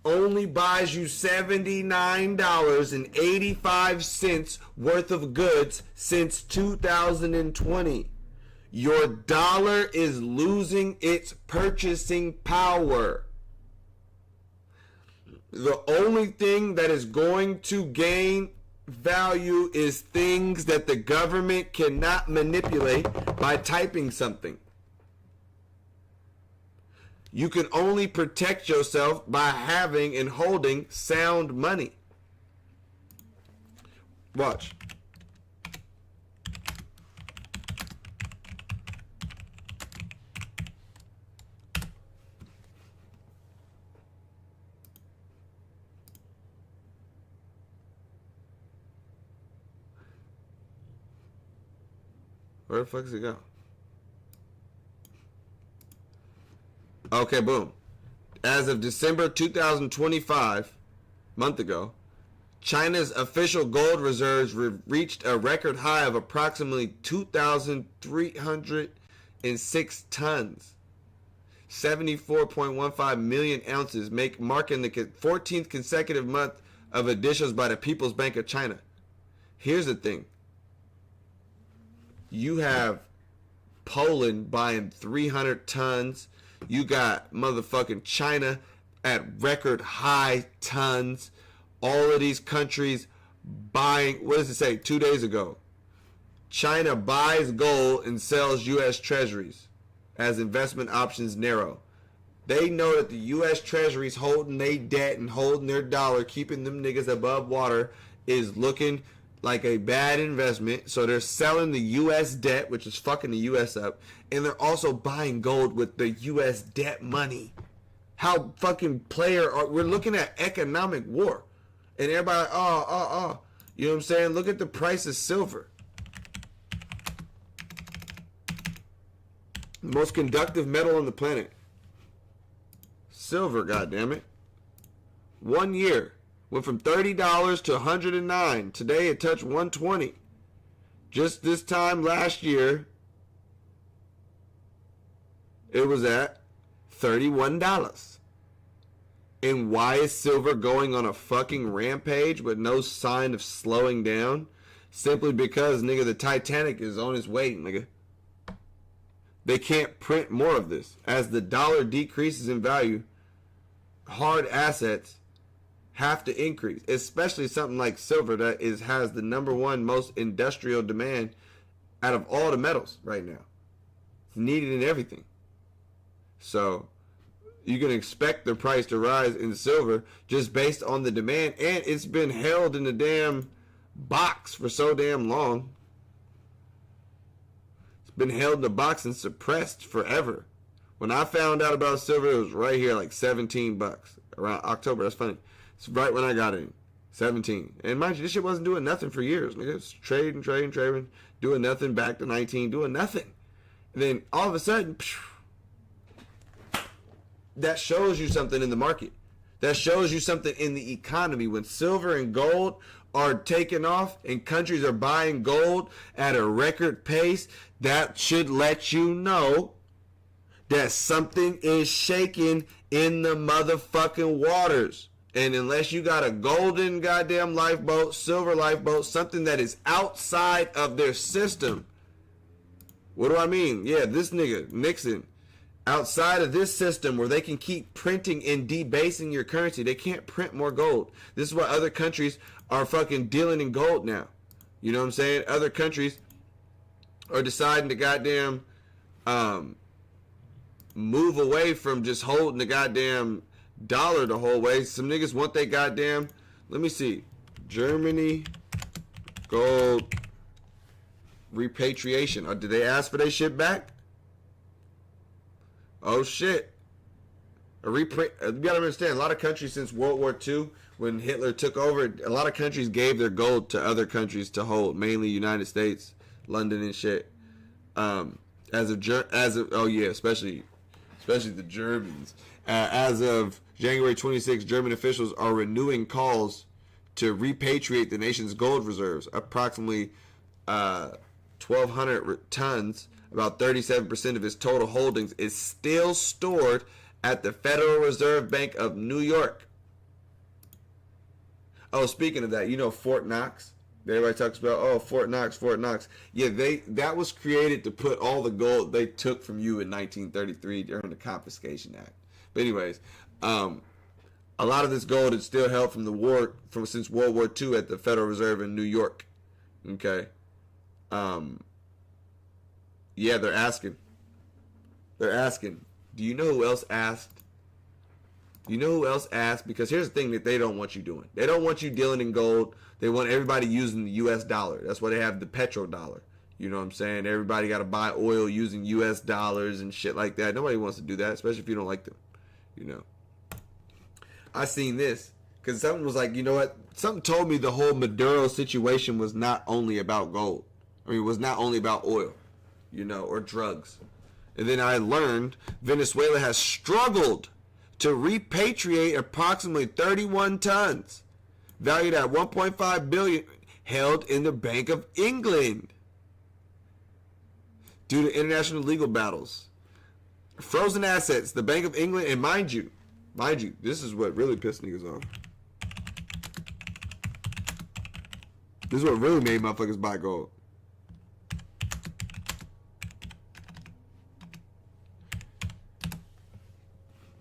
only buys you $79.85 worth of goods since 2020. Your dollar is losing its purchasing power. The only thing that is going to gain value is things that the government cannot manipulate by typing something. You can only protect yourself by having and holding sound money. Watch. Where the fuck does it go? Okay, boom. As of December 2025, month ago, China's official gold reserves reached a record high of approximately 2,306 tons, 74.15 million ounces, marking the 14th consecutive month of additions by the People's Bank of China. Here's the thing. You have Poland buying 300 tons. You got motherfucking China at record high tons. All of these countries buying, what does it say, 2 days ago? China buys gold and sells U.S. treasuries as investment options narrow. They know that the U.S. treasuries holding their debt and holding their dollar, keeping them niggas above water, is looking like a bad investment. So they're selling the U.S. debt, which is fucking the U.S. up, and they're also buying gold with the U.S. debt money. How fucking we're looking at economic war. And everybody like, you know what I'm saying? Look at the price of silver. Most conductive metal on the planet. Silver, goddammit. 1 year. Went from $30 to $109. Today it touched $120. Just this time last year, it was at $31. And why is silver going on a fucking rampage with no sign of slowing down? Simply because, nigga, the Titanic is on its way, nigga. They can't print more of this. As the dollar decreases in value, hard assets have to increase, especially something like silver that has the #1 most industrial demand out of all the metals right now. It's needed in everything. So you can expect the price to rise in silver just based on the demand, and it's been held in the damn box for so damn long. It's been held in the box and suppressed forever. When I found out about silver, it was right here, like $17 around October. That's funny. It's right when I got in. 17. And mind you, this shit wasn't doing nothing for years. Nigga, it's trading, doing nothing, back to 19, doing nothing. And then all of a sudden, that shows you something in the market. That shows you something in the economy. When silver and gold are taking off and countries are buying gold at a record pace, that should let you know that something is shaking in the motherfucking waters. And unless you got a golden goddamn lifeboat, silver lifeboat, something that is outside of their system. What do I mean? Yeah, this nigga, Nixon, outside of this system where they can keep printing and debasing your currency, they can't print more gold. This is why other countries are fucking dealing in gold now. You know what I'm saying? Other countries are deciding to goddamn move away from just holding the goddamn dollar the whole way. Some niggas want they goddamn, let me see, Germany gold repatriation. Or did they ask for their shit back? Oh shit. You gotta understand, a lot of countries since World War II, when Hitler took over, a lot of countries gave their gold to other countries to hold, mainly United States, London and shit. Especially the Germans. As of January 26, German officials are renewing calls to repatriate the nation's gold reserves, approximately 1,200 tons. About 37% of its total holdings is still stored at the Federal Reserve Bank of New York. Oh, speaking of that, you know Fort Knox? Everybody talks about, oh, Fort Knox. Yeah, that was created to put all the gold they took from you in 1933 during the Confiscation Act. But anyways, a lot of this gold is still held from the war, since World War II at the Federal Reserve in New York. Okay. Yeah, they're asking. Do you know who else asked? Because here's the thing that they don't want you doing. They don't want you dealing in gold. They want everybody using the U.S. dollar. That's why they have the petrodollar. You know what I'm saying? Everybody got to buy oil using U.S. dollars and shit like that. Nobody wants to do that, especially if you don't like them. You know. I seen this because something was like, you know what? Something told me the whole Maduro situation was not only about gold. It was not only about oil, you know, or drugs. And then I learned Venezuela has struggled to repatriate approximately 31 tons, valued at 1.5 billion, held in the Bank of England due to international legal battles. Frozen assets, the Bank of England, and mind you, this is what really pissed niggas off. This is what really made motherfuckers buy gold.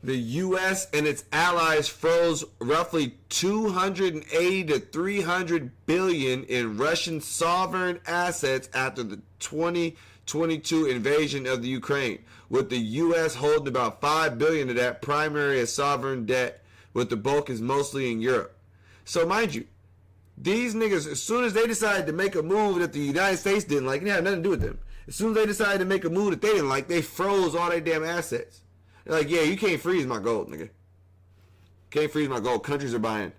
The U.S. and its allies froze roughly 280 to 300 billion in Russian sovereign assets after the 2022 invasion of the Ukraine, with the U.S. holding about 5 billion of that, primary as sovereign debt, with the bulk is mostly in Europe. So mind you, these niggas, as soon as they decided to make a move that the United States didn't like, it had nothing to do with them. As soon as they decided to make a move that they didn't like, they froze all their damn assets. They're like, yeah, you can't freeze my gold, nigga. Can't freeze my gold. Countries are buying.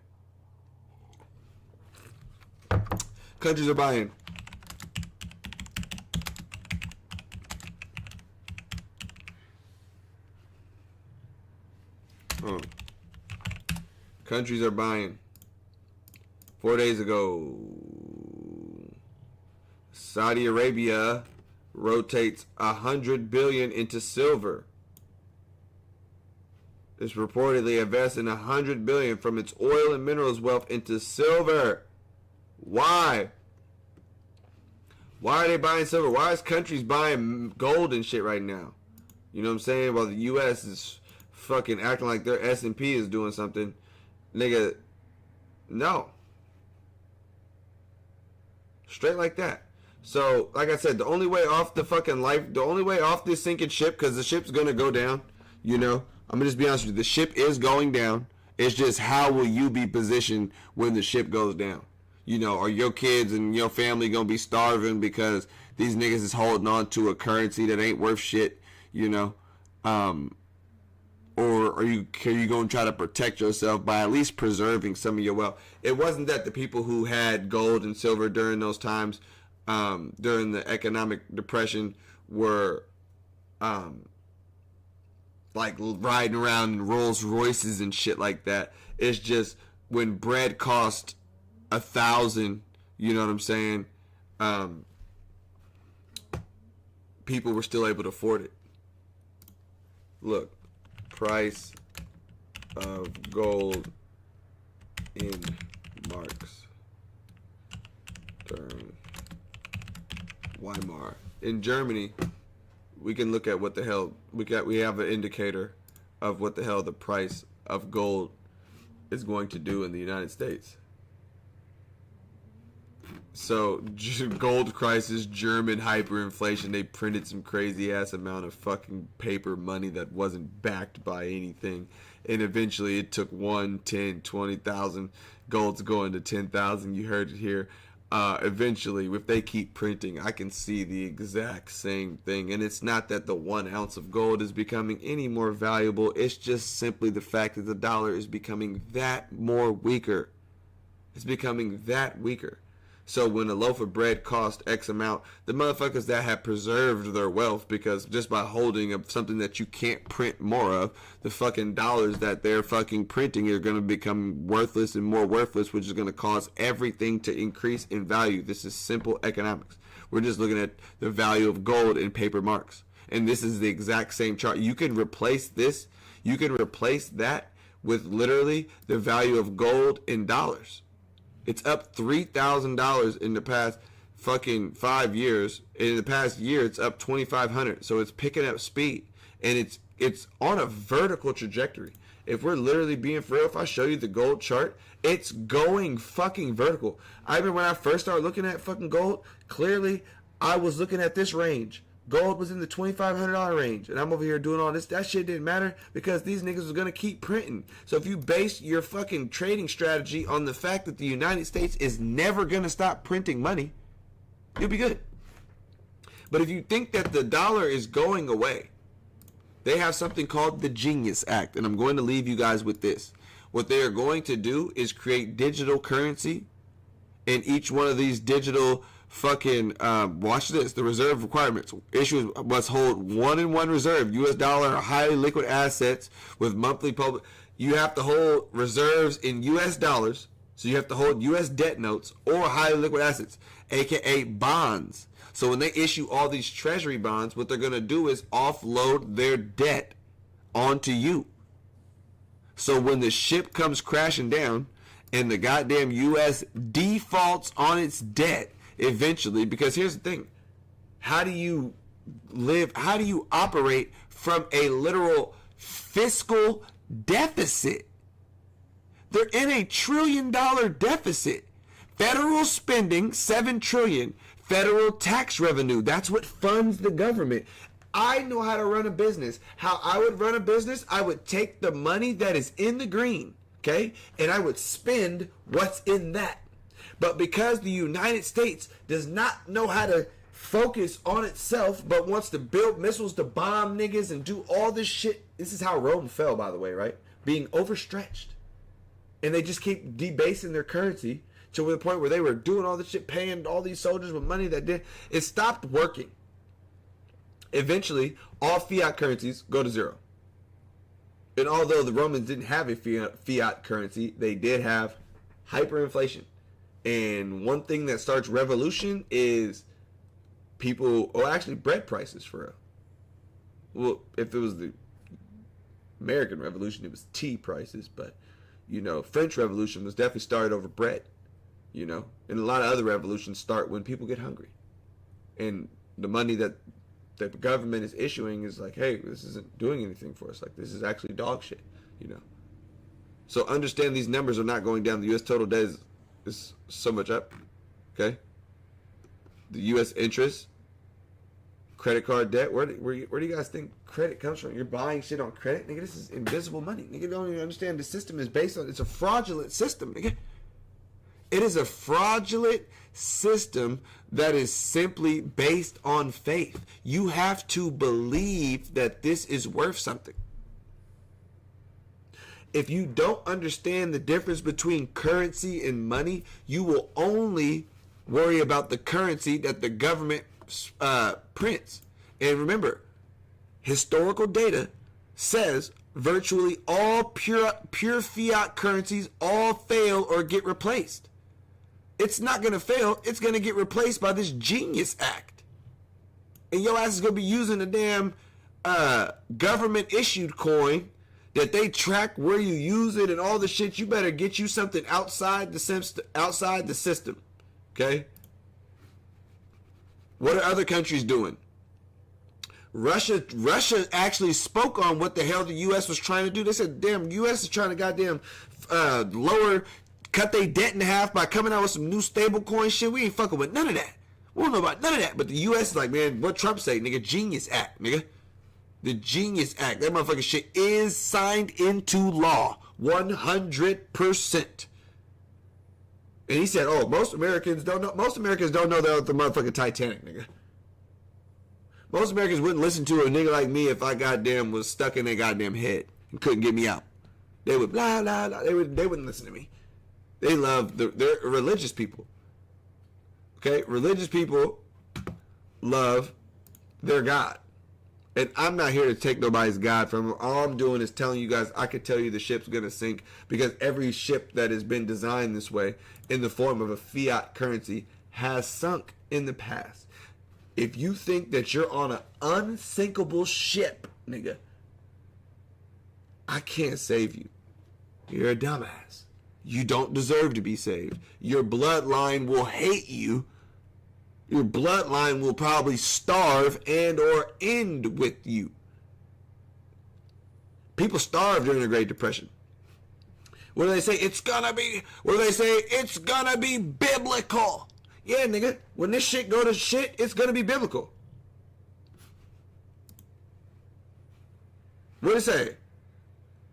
Countries are buying. Countries are buying. 4 days ago, Saudi Arabia rotates 100 billion into silver. It's reportedly investing 100 billion from its oil and minerals wealth into silver. Why? Why are they buying silver? Why is countries buying gold and shit right now? You know what I'm saying? While the U.S. is fucking acting like their S&P is doing something. Nigga, no. Straight like that. So, like I said, the only way off the fucking life, the only way off this sinking ship, because the ship's going to go down, you know. I'm going to just be honest with you. The ship is going down. It's just how will you be positioned when the ship goes down? You know, are your kids and your family going to be starving because these niggas is holding on to a currency that ain't worth shit, you know? Or are you going to try to protect yourself by at least preserving some of your wealth? It wasn't that the people who had gold and silver during those times, during the economic depression, were like riding around in Rolls Royces and shit like that. It's just when bread cost 1,000, you know what I'm saying? People were still able to afford it. Look, price of gold in marks during Weimar. In Germany, we can look at what the hell we have an indicator of what the hell the price of gold is going to do in the United States. So, gold crisis, German hyperinflation, they printed some crazy ass amount of fucking paper money that wasn't backed by anything. And eventually it took 1, 10, 20,000 gold's going to 10,000. You heard it here. Eventually, if they keep printing, I can see the exact same thing. And it's not that the 1 ounce of gold is becoming any more valuable. It's just simply the fact that the dollar is becoming that more weaker. It's becoming that weaker. So when a loaf of bread cost X amount, the motherfuckers that have preserved their wealth, because just by holding something that you can't print more of, the fucking dollars that they're fucking printing are going to become worthless and more worthless, which is going to cause everything to increase in value. This is simple economics. We're just looking at the value of gold in paper marks. And this is the exact same chart. You can replace this. You can replace that with literally the value of gold in dollars. It's up $3,000 in the past fucking 5 years. In the past year, it's up $2,500. So it's picking up speed, and it's on a vertical trajectory. If we're literally being for real, if I show you the gold chart, it's going fucking vertical. I remember when I first started looking at fucking gold, clearly I was looking at this range. Gold was in the $2,500 range, and I'm over here doing all this. That shit didn't matter because these niggas was gonna keep printing. So if you base your fucking trading strategy on the fact that the United States is never gonna stop printing money, you'll be good. But if you think that the dollar is going away, they have something called the Genius Act, and I'm going to leave you guys with this. What they are going to do is create digital currency, and each one of these digital fucking watch this, the reserve requirements. Issuers must hold 1-in-1 reserve, US dollar or highly liquid assets with monthly public. You have to hold reserves in US dollars, so you have to hold US debt notes or highly liquid assets, aka bonds. So when they issue all these treasury bonds, what they're going to do is offload their debt onto you. So when the ship comes crashing down and the goddamn US defaults on its debt, eventually, because here's the thing, how do you operate from a literal fiscal deficit? They're in a $1 trillion deficit. Federal spending, $7 trillion. Federal tax revenue, that's what funds the government. I know how to run a business. How I would run a business, I would take the money that is in the green, okay, and I would spend what's in that. But because the United States does not know how to focus on itself, but wants to build missiles to bomb niggas and do all this shit. This is how Rome fell, by the way, right? Being overstretched. And they just keep debasing their currency to the point where they were doing all this shit, paying all these soldiers with money that did. It stopped working. Eventually, all fiat currencies go to zero. And although the Romans didn't have a fiat currency, they did have hyperinflation. And one thing that starts revolution is actually bread prices for real. Well, if it was the American Revolution, it was tea prices, but, French Revolution was definitely started over bread, and a lot of other revolutions start when people get hungry. And the money that the government is issuing is like, hey, this isn't doing anything for us. Like, this is actually dog shit, So understand these numbers are not going down. The U.S. total debt is so much up, okay? The U.S. interest, credit card debt, where do you guys think credit comes from? You're buying shit on credit? Nigga, this is invisible money. Nigga, don't even understand the system is based on, it's a fraudulent system, nigga. It is a fraudulent system that is simply based on faith. You have to believe that this is worth something. If you don't understand the difference between currency and money, you will only worry about the currency that the government prints. And remember, historical data says virtually all pure fiat currencies all fail or get replaced. It's not going to fail. It's going to get replaced by this Genius Act. And your ass is going to be using a damn government issued coin that they track where you use it and all the shit. You better get you something outside the system. Okay? What are other countries doing? Russia actually spoke on what the hell the U.S. was trying to do. They said, damn, U.S. is trying to goddamn cut their debt in half by coming out with some new stable coin shit. We ain't fucking with none of that. We don't know about none of that. But the U.S. is like, man, what Trump say, nigga? Genius Act, nigga. The Genius Act. That motherfucking shit is signed into law. 100%. And he said, oh, most Americans don't know that the motherfucking Titanic, nigga. Most Americans wouldn't listen to a nigga like me if I goddamn was stuck in their goddamn head and couldn't get me out. They would blah, blah, blah. They wouldn't listen to me. They love, they're religious people. Okay? Religious people love their God. And I'm not here to take nobody's God from them. All I'm doing is telling you guys, I could tell you the ship's going to sink because every ship that has been designed this way in the form of a fiat currency has sunk in the past. If you think that you're on an unsinkable ship, nigga, I can't save you. You're a dumbass. You don't deserve to be saved. Your bloodline will hate you. Your bloodline will probably starve and or end with you. People starved during the Great Depression. What do they say? It's gonna be biblical. Yeah, nigga. When this shit go to shit, it's gonna be biblical. What do they say?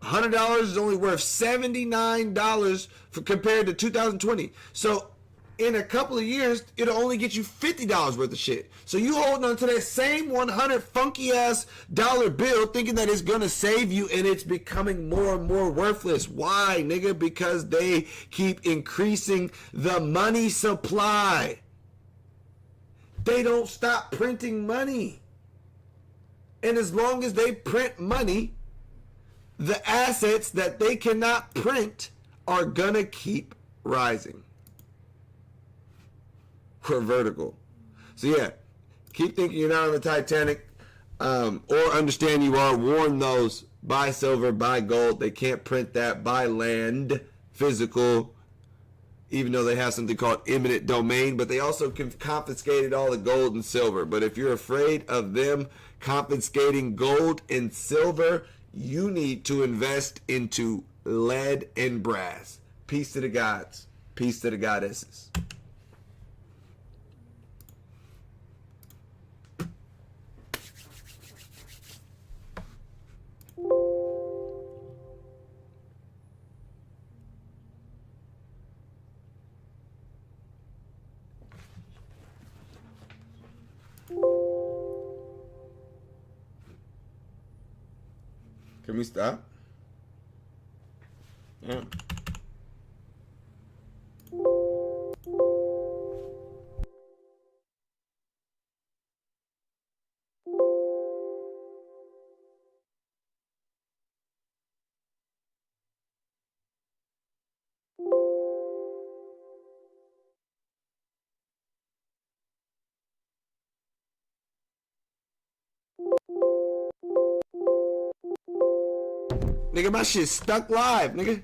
$100 is only worth $79 compared to 2020. So in a couple of years, it'll only get you $50 worth of shit. So you holding on to that same 100 funky ass dollar bill thinking that it's gonna save you, and it's becoming more and more worthless. Why, nigga? Because they keep increasing the money supply. They don't stop printing money. And as long as they print money, the assets that they cannot print are gonna keep rising. Or vertical. So yeah, keep thinking you're not on the Titanic, or understand you are. Warn those. Buy silver, buy gold. They can't print that. Buy land, physical, even though they have something called eminent domain, but they also confiscated all the gold and silver. But if you're afraid of them confiscating gold and silver, you need to invest into lead and brass. Peace to the gods. Peace to the goddesses. Can we stop? Yeah. Nigga, my shit's stuck live, nigga.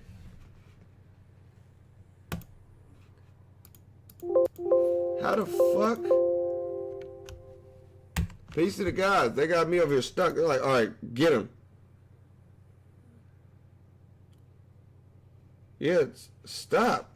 How the fuck? Peace to the gods. They got me over here stuck. They're like, alright, get him. Yeah, stop.